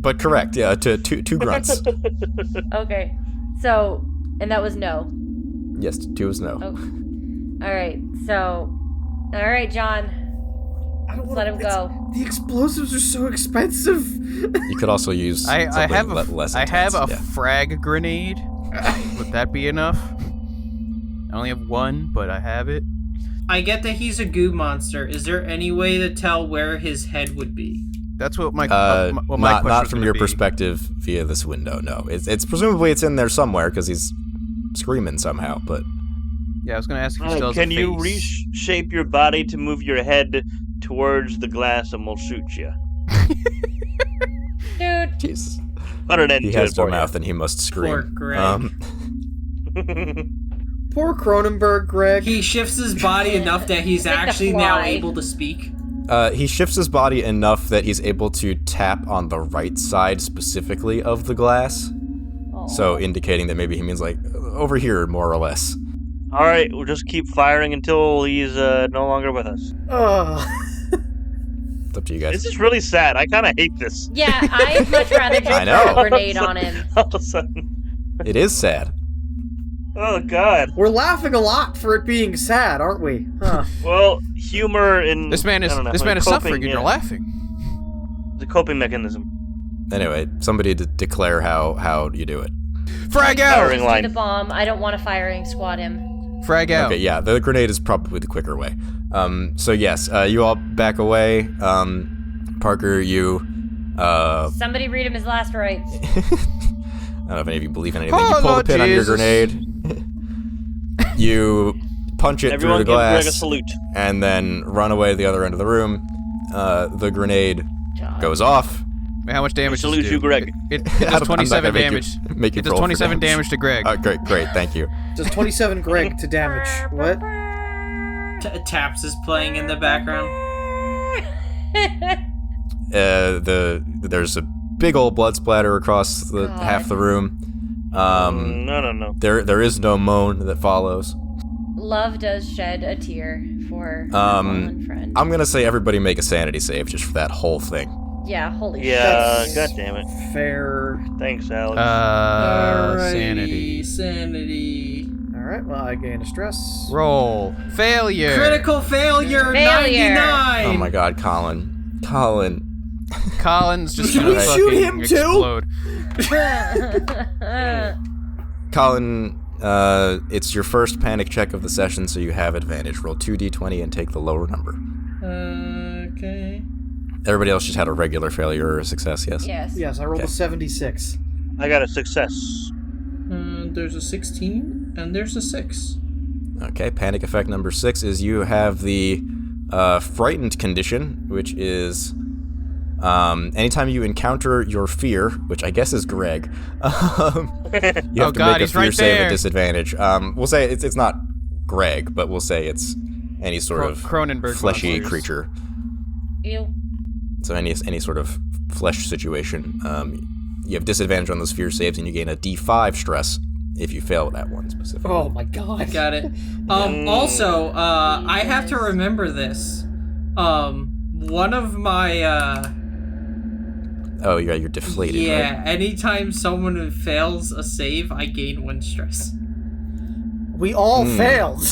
But correct. Yeah, two grunts. Okay. So, and that was no. Yes, 2 was no. Oh. All right. So, all right, John. Let's let him go. The explosives are so expensive. You could also use I have less I have intense, a frag grenade. Would that be enough? I only have 1, but I have it. I get that he's a goo monster. Is there any way to tell where his head would be? That's what my question not was from gonna your be. perspective via this window. No, it's presumably it's in there somewhere because he's screaming somehow. But Yeah, I was gonna ask if he still has a Can you face. reshape your body to move your head towards the glass and we'll shoot you? Dude. Jesus, Put an end he to has it no for mouth and he must scream. Poor Greg. Poor Cronenberg, Greg. He shifts his body enough that he's Like the actually now fly. able to speak. He shifts his body enough that he's able to tap on the right side specifically of the glass. So indicating that maybe he means like over here, more or less. All right, we'll just keep firing until he's no longer with us. It's up to you guys. This is really sad. I kind of hate this. Yeah, I'd much rather just I know. throw a grenade on him. All of a sudden. It is sad. Oh, God. We're laughing a lot for it being sad, aren't we? Huh. Well, humor in... This man is I don't know, this man is coping, suffering, and you're laughing. The coping mechanism. Anyway, somebody to declare how you do it. Frag out! Firing Do line. the bomb. I don't want to firing squad him. Frag out. Okay, yeah, the grenade is probably the quicker way. So yes, you all back away. Parker, you. Somebody read him his last rites. I don't know if any of you believe in anything. Oh, You pull the Lord pin on your Jesus. grenade. You punch it Everyone through the give Greg a glass, salute. and then run away to the other end of the room. The grenade John. goes off. How much damage does salute it do? you, Greg. It I'm does not 27 gonna damage. make you It does roll for 27 damage to Greg. Great, thank you. Does 27 Greg to damage. What? Taps is playing in the background. There's a big old blood splatter across the God. half the room. No. There is no moan that follows. Love does shed a tear for her fallen friend. I'm gonna say everybody make a sanity save just for that whole thing. Yeah, holy Yeah, shit. God damn it. Fair. Thanks, Alex. Alrighty, Sanity. Sanity. Alright, well, I gain a stress. Roll. Failure. Critical failure, Failure. 99! Oh my God, Colin. Colin's just Can gonna we shoot fucking him too? explode. Colin, it's your first panic check of the session, so you have advantage. Roll 2d20 and take the lower number. Okay. Everybody else just had a regular failure or a success, yes? Yes. Yes, I rolled Okay. a 76. I got a success. There's a 16, and there's a 6. Okay, panic effect number 6 is you have the frightened condition, which is anytime you encounter your fear, which I guess is Greg, you have to God, make a he's fear right save there. at disadvantage. We'll say it's not Greg, but we'll say it's any sort of Cronenberg fleshy monsters. creature. Ew. So any sort of flesh situation, you have disadvantage on those fear saves, and you gain a D5 stress if you fail that one specifically. Oh my God. I got it. Also, I have to remember this. One of my, Oh, yeah, you're deflated, yeah, right? anytime someone fails a save, I gain 1 stress. We all failed.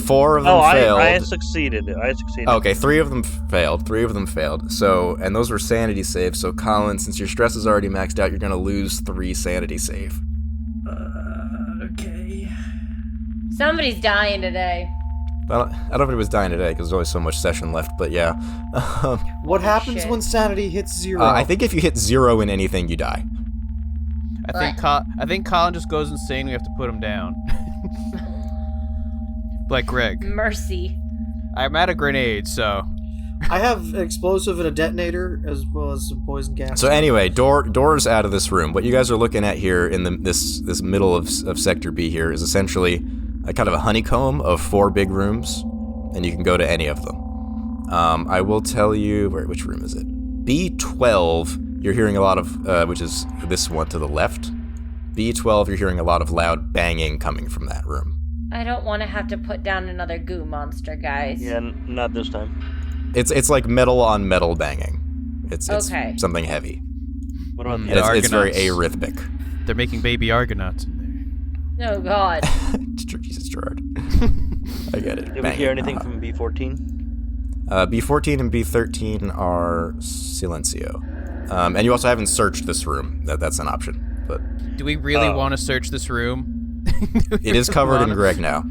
4 of them Oh, failed. I succeeded. Okay, 3 of them failed. So, and those were sanity saves. So, Colin, since your stress is already maxed out, you're gonna lose 3 sanity save. Okay. Somebody's dying today. I don't know if it was dying today because there's only so much session left, but yeah. What happens Shit. when sanity hits 0? I think if you hit 0 in anything, you die. I think Colin just goes insane. We have to put him down. Like Greg. Mercy. I'm out of grenades, so I have an explosive and a detonator, as well as some poison gas. So anyway, doors out of this room. What you guys are looking at here in this middle of Sector B here is essentially a kind of a honeycomb of 4 big rooms, and you can go to any of them. I will tell you which room is it? B12. You're hearing a lot of which is this one to the left. B12. You're hearing a lot of loud banging coming from that room. I don't want to have to put down another goo monster, guys. Yeah, not this time. It's like metal on metal banging. It's Okay. something heavy. What about And the it's very Argonauts. arrhythmic. They're making baby Argonauts in there. Oh, God. Jesus, Gerard. I get it. Did we Banging. hear anything from B14? B14 and B13 are Silencio. And you also haven't searched this room. That's an option. But Do we really want to search this room? it is covered in Greg now.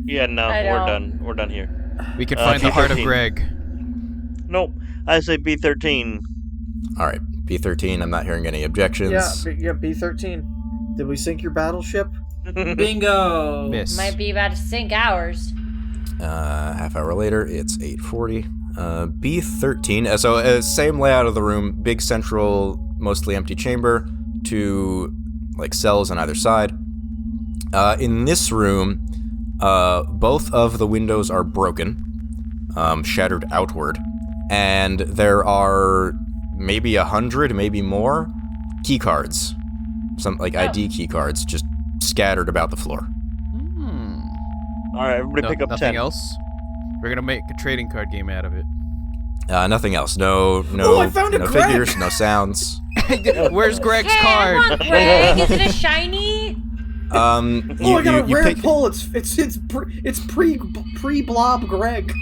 Yeah, no, I we're don't. done. We're done here. We could find the heart of B13. Greg. Nope. I say B13. All right, B13. I'm not hearing any objections. Yeah, B13. Did we sink your battleship? Bingo. Miss. Might be about to sink ours. Half hour later, it's 8:40. B13. So same layout of the room. Big central, mostly empty chamber. 2 like cells on either side. In this room, both of the windows are broken, shattered outward, and there are maybe 100, maybe more, key cards, some like ID key cards, just scattered about the floor. All right, everybody pick up Nothing 10. else? We're gonna make a trading card game out of it. Nothing else. No I found a no Greg! figures, no sounds. Where's Greg's Hey, I card? want Greg. Is it a shiny? I got a rare pick, pull. It's pre-blob Greg.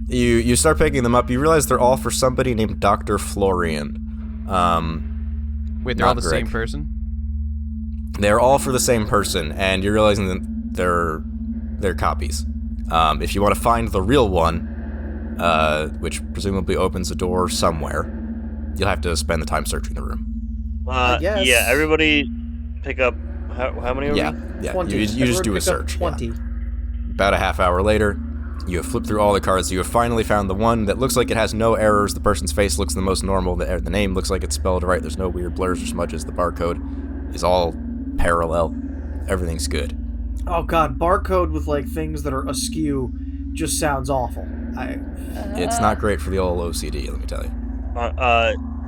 You start picking them up. You realize they're all for somebody named Dr. Florian. Wait, they're all not the Greg. same person? They're all for the same person, and you're realizing that they're copies. If you want to find the real one, which presumably opens a door somewhere, you'll have to spend the time searching the room. guess. Yeah, everybody pick up. How many are Yeah, we? yeah. 20. You just do a Everyone pick up search. 20. Yeah. About a half hour later, you have flipped through all the cards. You have finally found the one that looks like it has no errors. The person's face looks the most normal. The name looks like it's spelled right. There's no weird blurs or smudges. The barcode is all parallel. Everything's good. Oh god, barcode with like things that are askew just sounds awful. It's not great for the old OCD, let me tell you.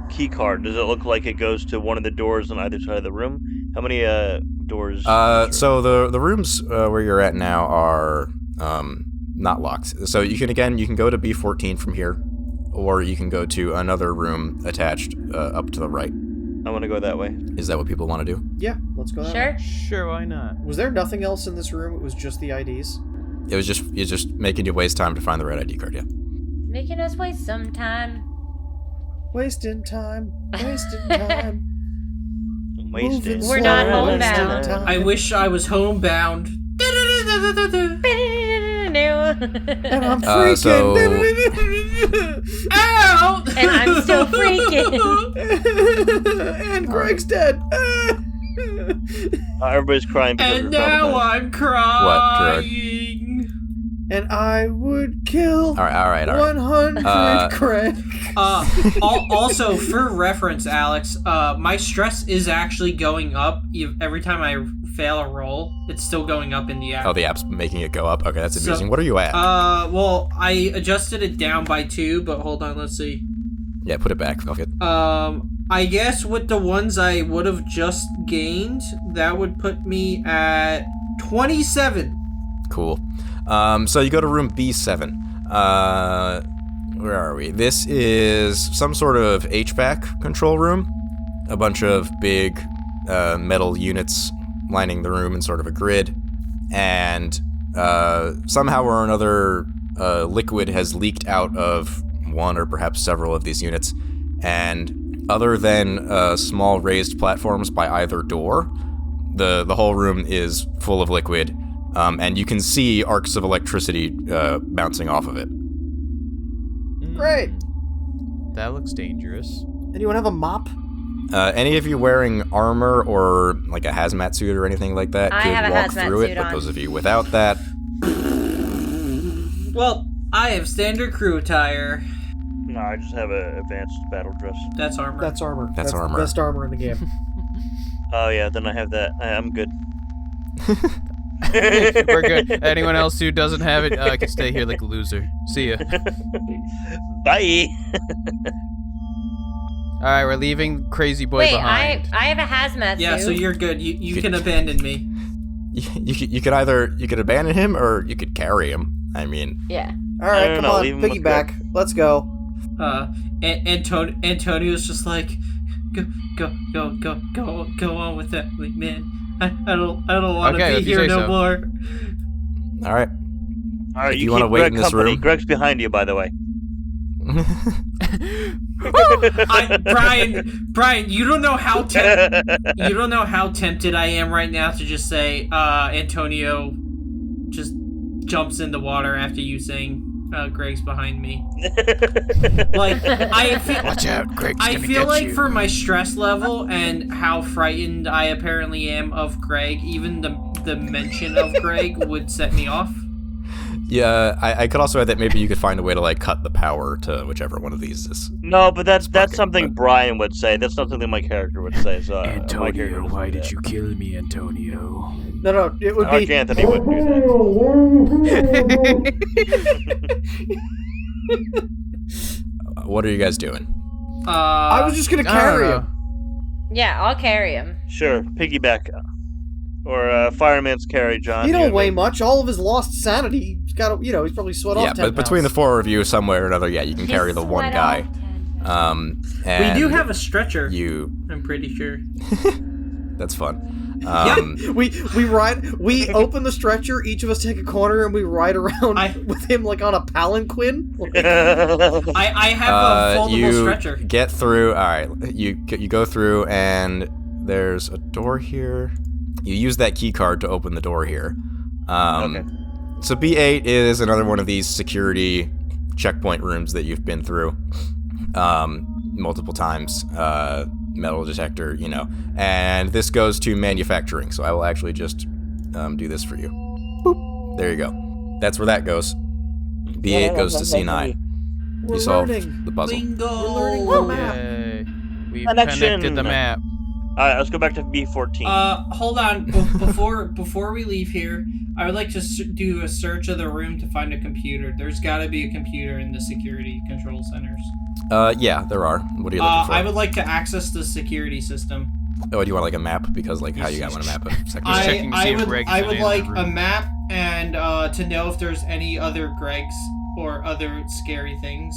Key card. Does it look like it goes to one of the doors on either side of the room? How many doors? So the rooms where you're at now are not locked. So you can go to B14 from here, or you can go to another room attached up to the right. I want to go that way. Is that what people want to do? Yeah, let's go that Sure. way. Sure, why not? Was there nothing else in this room? It was just the IDs? It's just making you waste time to find the right ID card, yeah. Making us waste some time. Wasting time. Wasting time. Wasted. We're not Wasting homebound. time. I wish I was homebound. And I'm so- freaking. Ow! And I'm still freaking. And Greg's dead. Everybody's crying because And we're now traumatized. I'm crying. And I would kill All right. 100 Greg. Also, for reference, Alex, my stress is actually going up every time I fail a roll. It's still going up in the app. Oh, the app's making it go up? Okay, that's So- amusing. What are you at? Well, I adjusted it down by 2, but hold on, let's see. Yeah, put it back. Fuck it. I guess with the ones I would have just gained, that would put me at 27. Cool. So you go to room B7. Where are we? This is some sort of HVAC control room. A bunch of big metal units lining the room in sort of a grid. And somehow or another, liquid has leaked out of one or perhaps several of these units. And other than small raised platforms by either door, the whole room is full of liquid. And you can see arcs of electricity bouncing off of it. Great. That looks dangerous. Anyone have a mop? Any of you wearing armor or like a hazmat suit or anything like that I could have a walk hazmat through it, suit but on. those of you without that, Well, I have standard crew attire. No, I just have an advanced battle dress. That's armor. That's armor. That's the armor. best armor in the game. Oh yeah, then I have that. I'm good. We're good. Anyone else who doesn't have it can stay here like a loser. See ya. Bye. All right, we're leaving Crazy Boy Wait, behind. I have a hazmat Yeah, suit. so you're good. You can abandon me. You could abandon him or you could carry him. I mean, Yeah. All right, come on, leave him with piggyback. Let's go. Antonio's just like, go on with that, man. I don't want to be here no more. All right. All right, If you you wanna keep wait Greg in this company. room- Greg's behind you, by the way. Brian, you don't know how tempted I am right now to just say Antonio just jumps in the water after you saying Greg's behind me. Like I feel, Watch out, Greg's I gonna feel get like you. for my stress level and how frightened I apparently am of Greg, even the mention of Greg would set me off. Yeah, I could also add that maybe you could find a way to like cut the power to whichever one of these is. No, but that's Fucking- something Brian would say. That's not something my character would say. So my character Antonio, doesn't why do did that. you kill me, Antonio? No, it would Arch be. Anthony wouldn't do that. What are you guys doing? I was just gonna carry him. Yeah, I'll carry him. Sure, piggyback. Or fireman's carry, John. He don't You weigh go. much. All of his lost sanity. He's got. He's probably sweat Yeah, off 10 but between the pounds. four of you, somewhere or another, yeah, you can carry the one guy. And We do have a stretcher. you. I'm pretty sure. That's fun. We open the stretcher. Each of us take a corner and we ride around with him like on a palanquin. I have a foldable you stretcher. get through. All right, you go through, and there's a door here. You use that key card to open the door here. Okay. So B8 is another one of these security checkpoint rooms that you've been through multiple times. Metal detector, and this goes to manufacturing. So I will actually just do this for you. Boop. There you go. That's where that goes. B8 goes to C9. We're You solved learning. the puzzle. Bingo! We're learning the map. Yay. We've Connection. connected the map. All right, let's go back to B14. Hold on. Before we leave here, I would like to do a search of the room to find a computer. There's got to be a computer in the security control centers. Yeah, there are. What are you looking for? I would like to access the security system. Oh, do you want like a map? Because like how you got want a map of sector? checking to see if Greg is I in would the like room. a map and to know if there's any other Gregs or other scary things.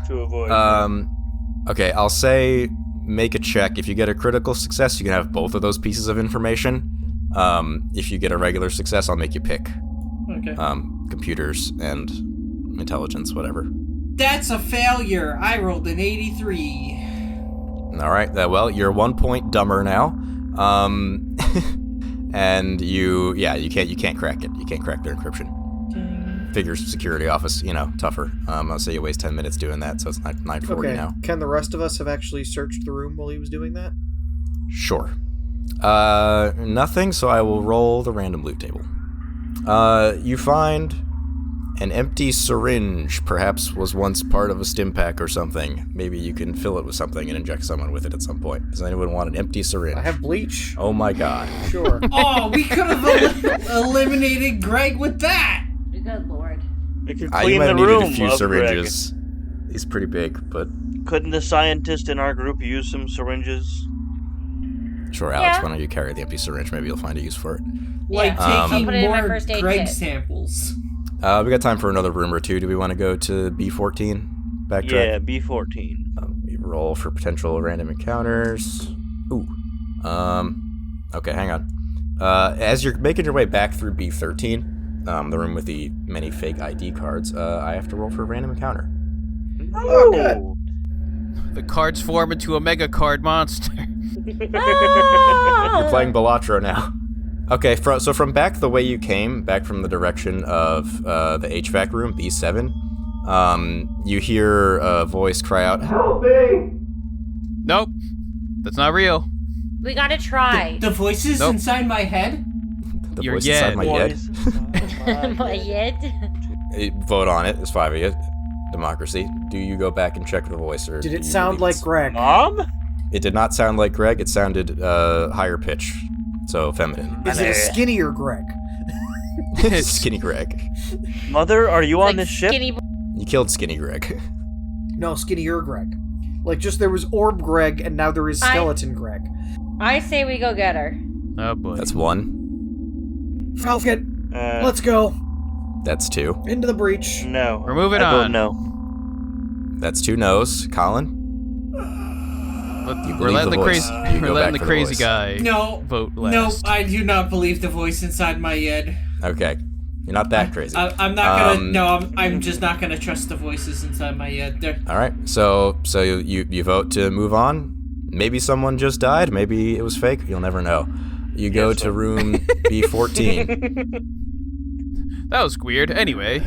To avoid. Okay, I'll say make a check. If you get a critical success, you can have both of those pieces of information. If you get a regular success, I'll make you pick Okay. computers and intelligence, whatever. That's a failure. I rolled an 83. All right. Well, you're 1 point dumber now. And you can't crack it. You can't crack their encryption. Figures security office, tougher. I'll say you waste 10 minutes doing that, so it's 9:40 Okay. now. Can the rest of us have actually searched the room while he was doing that? Sure. Nothing, so I will roll the random loot table. You find an empty syringe, perhaps was once part of a stim pack or something. Maybe you can fill it with something and inject someone with it at some point. Does anyone want an empty syringe? I have bleach. Oh my god. Sure. Oh, we could have eliminated Greg with that. Good lord. We could You clean might the have needed room a few of syringes. He's pretty big, but Greg. Couldn't the scientist in our group use some syringes? sure, Alex, Yeah. why don't you carry the empty syringe? Maybe you'll find a use for it. Like Yeah. I'll taking put it in my more first aid Greg kit. samples. We got time for another room or two. Do we want to go to B14? Backtrack? Yeah, B14. We roll for potential random encounters. Ooh. Okay, hang on. As you're making your way back through B13, the room with the many fake ID cards, I have to roll for a random encounter. Oh, The cards form into a mega card monster. You're playing Balatro now. Okay, so from back the way you came, back from the direction of the HVAC room, B7, you hear a voice cry out, "Help me!" Nope. That's not real. We gotta try. The voices Nope. inside my head? The You're voice inside Yed. my head. But yet. Vote on it. There's 5 of you. Democracy. Do you go back and check the voice, or Did do it you sound believe like it's- Greg? Mom? It did not sound like Greg. It sounded higher pitch, so feminine. Is it a skinnier Greg? Skinny Greg. Mother, are you on Like this ship? skinny You killed Skinny Greg. No, skinnier Greg. Like, just there was Orb Greg, and now there is Skeleton Greg. I say we go get her. Oh boy. That's 1. Falcon, let's go. That's 2. Into the breach. No. We're moving I vote on. no. That's 2 no's. Colin? We're letting the the voice. crazy, You we're go letting back the for the crazy voice. guy No. vote No, last. I do not believe the voice inside my head. Okay. You're not that crazy. I'm not gonna. No, I'm just not gonna trust the voices inside my head. All right. So you vote to move on. Maybe someone just died. Maybe it was fake. You'll never know. You go to room B14. That was weird. Anyway.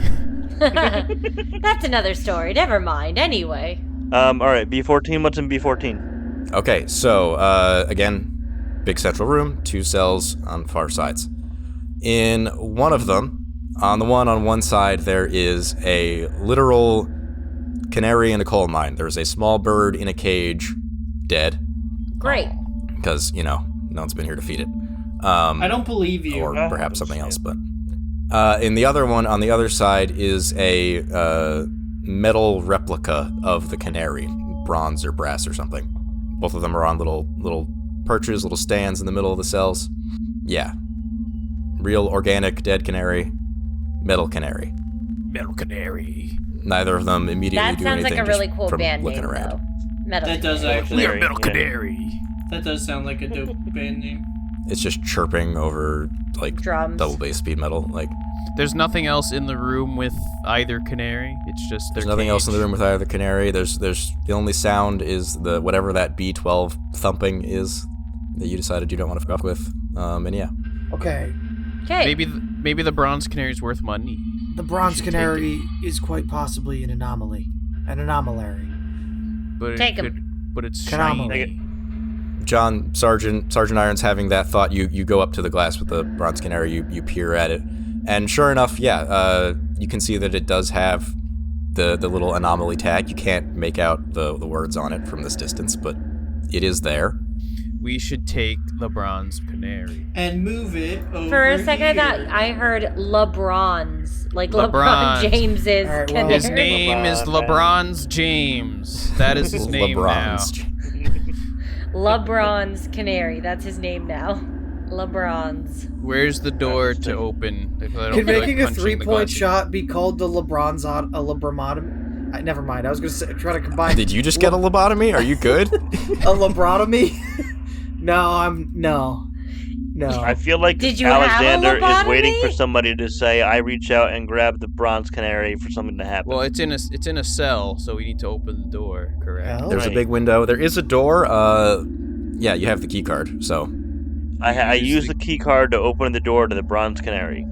That's another story. Never mind. Anyway. All right, B14. What's in B14? Okay. So again, big central room, 2 cells on far sides. In one of them, on the one on one side, there is a literal canary in a coal mine. There's a small bird in a cage, dead. Great. Because, no one's been here to feed it. I don't believe you. Or perhaps something else, but... in the other one, on the other side, is a metal replica of the canary. Bronze or brass or something. Both of them are on little perches, little stands in the middle of the cells. Yeah. Real organic dead canary. Metal canary. Metal canary. Neither of them immediately That do sounds anything like a really just cool from band looking name, around. though. Metal. That does Canary. actually. We are Metal Canary. That does sound like a dope band name. It's just chirping over like Drums. double bass speed metal. Like There's nothing else in the room with either canary. It's just there's nothing else in the room with either canary. There's the only sound is the whatever that B12 thumping is that you decided you don't want to fuck with. And yeah. Okay. Okay. Maybe the bronze canary's worth money. The bronze Should take canary is quite possibly an anomaly. An anomalary. But Take 'em. But it's Canomaly. shiny. John, Sergeant Irons having that thought, you go up to the glass with the bronze canary, you peer at it, and sure enough, you can see that it does have the little anomaly tag. You can't make out the words on it from this distance, but it is there. We should take the bronze canary. And move it over For a second, I here. thought I heard LeBron's, like LeBron. LeBron James's All right, well, canary. His name is LeBron, LeBron's James. That is his name LeBron's. LeBron's canary. That's his name now. LeBron's. now. Where's the door to open? If I don't Can feel like making a punching the 3-point glass. shot be called the LeBron's a LeBromotomy? Never mind. I was gonna try to combine. Did you just get a lobotomy? Are you good? a Lebrotomy? No. I feel like Did you have a Alexander is waiting lobotomy? for somebody to say, I reach out and grab the bronze canary for something to happen. Well, it's in a cell, so we need to open the door. Correct. Well, There's a Right. big window. There is a door. Yeah, you have the key card, so I use the key card to open the door to the bronze canary.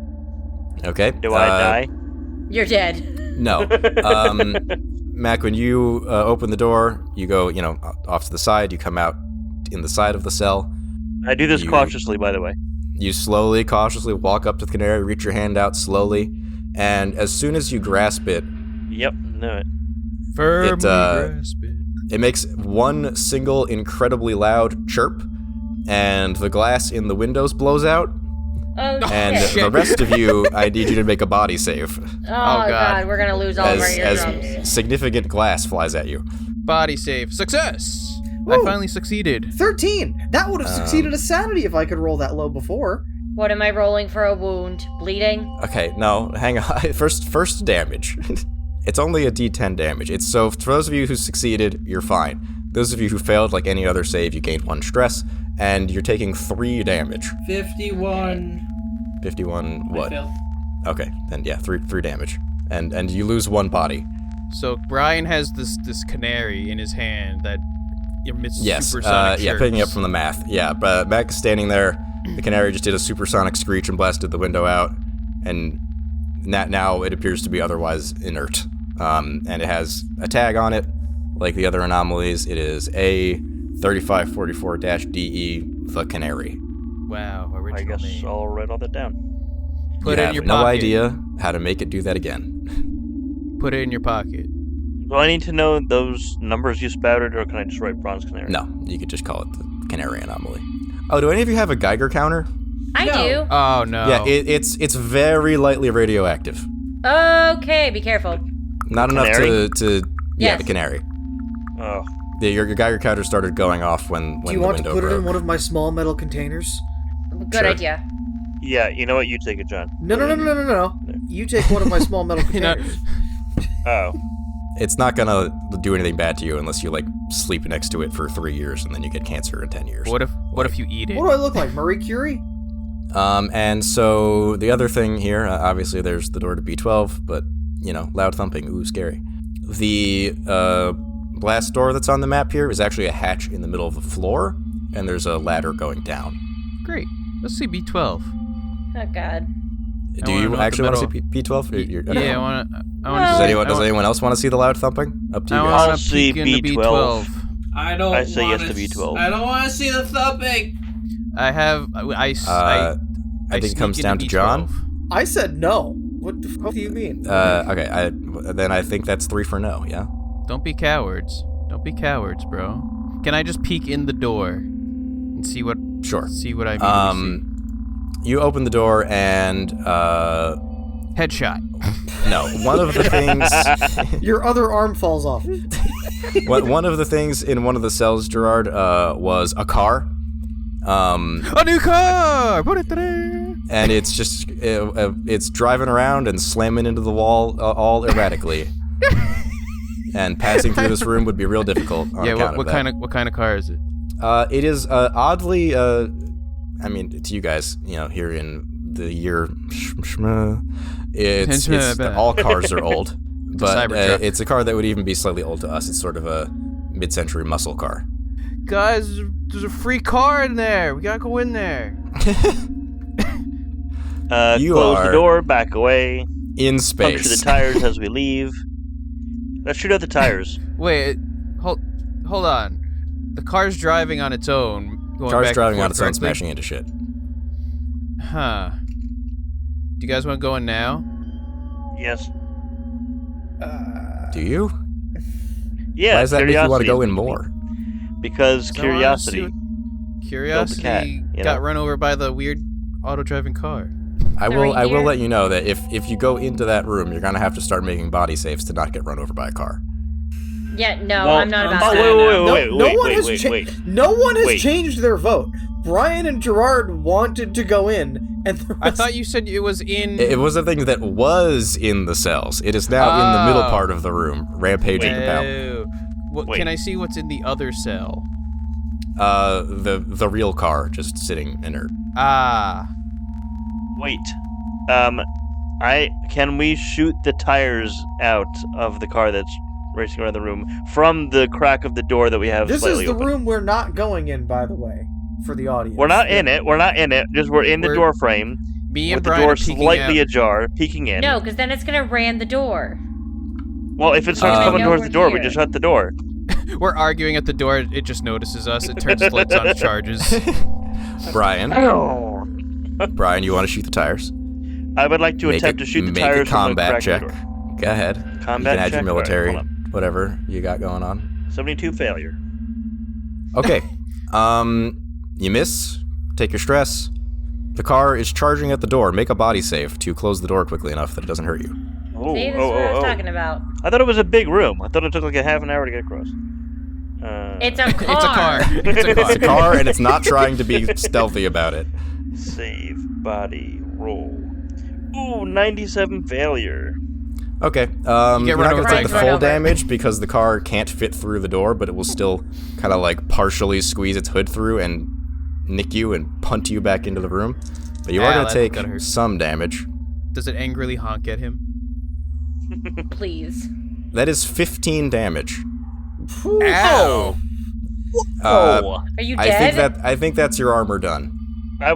okay. Do I die? You're dead. No. Mac, when you open the door, you go, off to the side. You come out in the side of the cell. I do this You- cautiously, by the way. You slowly, cautiously walk up to the canary, reach your hand out slowly, and as soon as you grasp it, Yep, knew it. Firmly grasp it makes one single incredibly loud chirp, and the glass in the windows blows out, Oh, and shit. the rest of you, I need you to make a body save, Oh, God. God. We're going to lose all of our as eardrums. significant glass flies at you. Body save. Success! Woo. I finally succeeded. 13. That would have succeeded a sanity if I could roll that low before. What am I rolling for a wound? Bleeding? Okay, no, hang on. First damage. It's only a D10 damage. It's so for those of you who succeeded, you're fine. Those of you who failed, like any other save, you gained 1 stress, and you're taking 3 damage. 51. 51 I what? failed. Okay, then yeah, 3 damage. And you lose 1 body. So Brian has this canary in his hand that emits Yes, supersonic yeah, chirps. picking up from the math. Yeah, but Mac is standing there. The canary just did a supersonic screech and blasted the window out, and now it appears to be otherwise inert. And it has a tag on it, like the other anomalies. It is A3544-DE, the canary. Wow, I original guess name. I'll write all that down. Put you it in have your no pocket. idea how to make it do that again. Put it in your pocket. Do I need to know those numbers you spouted, or can I just write bronze canary? No, you could just call it the canary anomaly. Oh, do any of you have a Geiger counter? I No. do. Oh no. Yeah, it's very lightly radioactive. Okay, be careful. Not enough Canary? to yeah, Yes. the canary. Oh, Your Geiger counter started going off when Do you the want to window put it broke. in one of my small metal containers? Good Sure. idea. Yeah, you know what? You take it, John. No. You take one of my small metal containers. Oh. It's not gonna do anything bad to you unless you, like, sleep next to it for 3 years and then you get cancer in 10 years. What if you eat it? What do I look like, Marie Curie? And so the other thing here, obviously there's the door to B12, but, loud thumping, ooh, scary. The blast door that's on the map here is actually a hatch in the middle of the floor, and there's a ladder going down. Great. Let's see B12. Oh, God. Do you actually want to see B12? Yeah, I want to. Does anyone else want to see the loud thumping? Up to you guys. I'll see B12. I don't. I say yes to B12. I don't want to see the thumping. I think it comes down to John. I said no. What the fuck do you mean? Okay. Then I think that's 3 for no. Yeah. Don't be cowards. Don't be cowards, bro. Can I just peek in the door and see what? Sure. See what I mean. You open the door and Headshot. No, one of the things. Your other arm falls off. One of the things in one of the cells, Gerard, was a car. A new car. Put it there. And it's just it's driving around and slamming into the wall all erratically. And passing through this room would be real difficult. On account of that. What kind of car is it? It is oddly. I mean, to you guys, here in the year, it's all cars are old, but it's a car that would even be slightly old to us. It's sort of a mid-century muscle car. Guys, there's a free car in there. We gotta go in there. Close the door, back away. In space. Puncture the tires as we leave. Let's shoot out the tires. Wait, hold on. The car's driving on its own. Car's driving on its own, smashing into shit. Huh. Do you guys want to go in now? Yes. Do you? Yeah. Why does that make you want to go in more? Because curiosity. Curiosity got run over by the weird auto-driving car. I will let you know that if you go into that room, you're gonna have to start making body saves to not get run over by a car. Yeah, I'm not about that. No one has changed their vote. Brian and Gerard wanted to go in, and I thought you said it was in. It was a thing that was in the cells. It is now in the middle part of the room, rampaging about. Can I see what's in the other cell? The real car just sitting inert. Wait. Can we shoot the tires out of the car that's racing around the room from the crack of the door that we have This slightly is the open? room we're not going in, by the way, for the audience. We're not in it. Just we're in the door frame. Me and with Brian the door are peeking slightly out. ajar, peeking in. No, because then it's gonna ram the door. Well, if it starts coming towards the door, we just shut the door. We're arguing at the door. It just notices us. It turns its lights on and charges. Brian, you want to shoot the tires? I would like to attempt to shoot the tires. Make a combat from the check. door. Go ahead. Combat you can add check? your military, All right, whatever you got going on. 72 failure. Okay. You miss. Take your stress. The car is charging at the door. Make a body save to close the door quickly enough that it doesn't hurt you. See, this is what I was talking about. I thought it was a big room. I thought it took like a half an hour to get across. It's a car. It's a car. It's a car, and it's not trying to be stealthy about it. Save body roll. Ooh, 97 failure. Okay. You're not going to take the full damage because the car can't fit through the door, but it will still kind of like partially squeeze its hood through and nick you and punt you back into the room. But you are going to take some damage. Does it angrily honk at him? Please. That is 15 damage. Ow! Are you dead? I think that's your armor done. I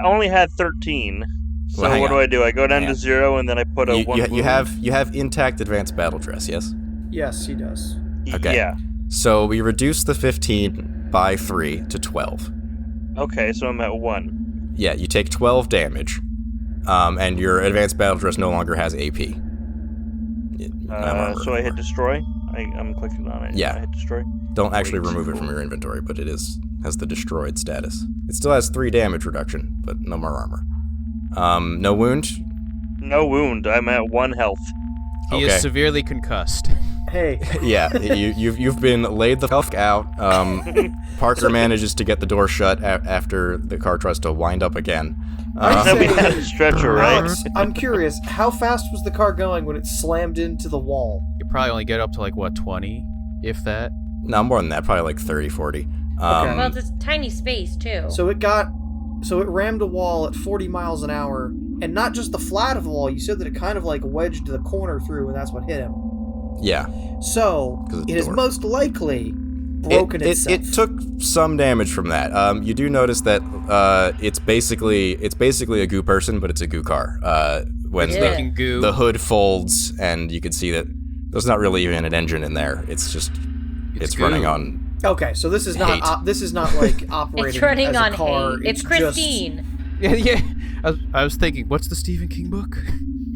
only had 13. So Well, what do? I go down to 0 and then I put a 1. You have intact advanced battle dress, yes? Yes, he does. Okay. Yeah. So we reduce the 15 by 3 to 12. Okay, so I'm at 1. Yeah, you take 12 damage, and your advanced battle dress no longer has AP. So I hit destroy. I'm clicking on it. Yeah. I hit destroy. Don't actually remove it from your inventory, but it has the destroyed status. It still has 3 damage reduction, but no more armor. No wound? No wound. I'm at 1 health. He is severely concussed. Hey. Yeah, you've been laid the fuck out. Parker manages to get the door shut after the car tries to wind up again, Then we had a stretcher, right? Alex, I'm curious, how fast was the car going when it slammed into the wall? You probably only get up to, 20, if that? No, more than that, probably 30, 40. Well, it's a tiny space, too. So it rammed a wall at 40 miles an hour, and not just the flat of the wall, you said that it kind of wedged the corner through, and that's what hit him. Yeah. So, it is most likely broken itself. It took some damage from that. You do notice that it's basically a goo person, but it's a goo car. When the hood folds, and you can see that there's not really even an engine in there. It's just it's running on. Okay, so this is not operating it's running as a on car. hate. It's Christine. Yeah. I was thinking, what's the Stephen King book?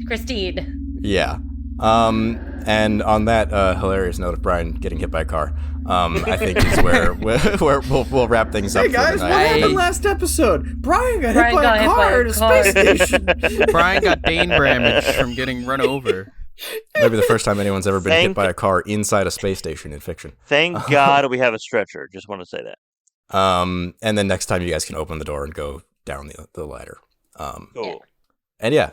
Christine. Yeah. And on that hilarious note of Brian getting hit by a car, I think is where we'll wrap things up. Hey guys, what happened last episode? Brian got hit by a car at a space station. Brian got Dane damage from getting run over. Maybe the first time anyone's ever been hit by a car inside a space station in fiction. Thank God we have a stretcher. Just want to say that. And then next time you guys can open the door and go down the ladder. Cool. And yeah,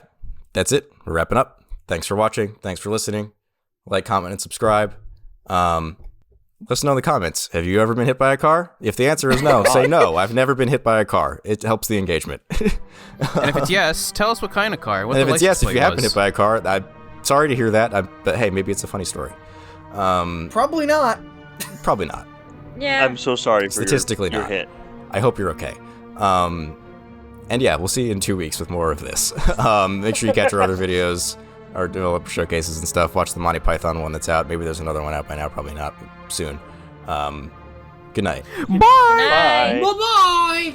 that's it. We're wrapping up. Thanks for watching. Thanks for listening. Like, comment, and subscribe. Let us know in the comments. Have you ever been hit by a car? If the answer is no, say no. I've never been hit by a car. It helps the engagement. And if it's yes, tell us what kind of car. What and the if it's yes, if plate you have was. been hit by a car, I'm sorry to hear that. But hey, maybe it's a funny story. Probably not. Probably not. Yeah. I'm so sorry for Statistically your not. hit. I hope you're okay. And yeah, we'll see you in 2 weeks with more of this. Make sure you catch our other videos, our developer showcases and stuff. Watch the Monty Python one that's out. Maybe there's another one out by now. Probably not. Soon. Good night. Bye. Good night. Bye-bye.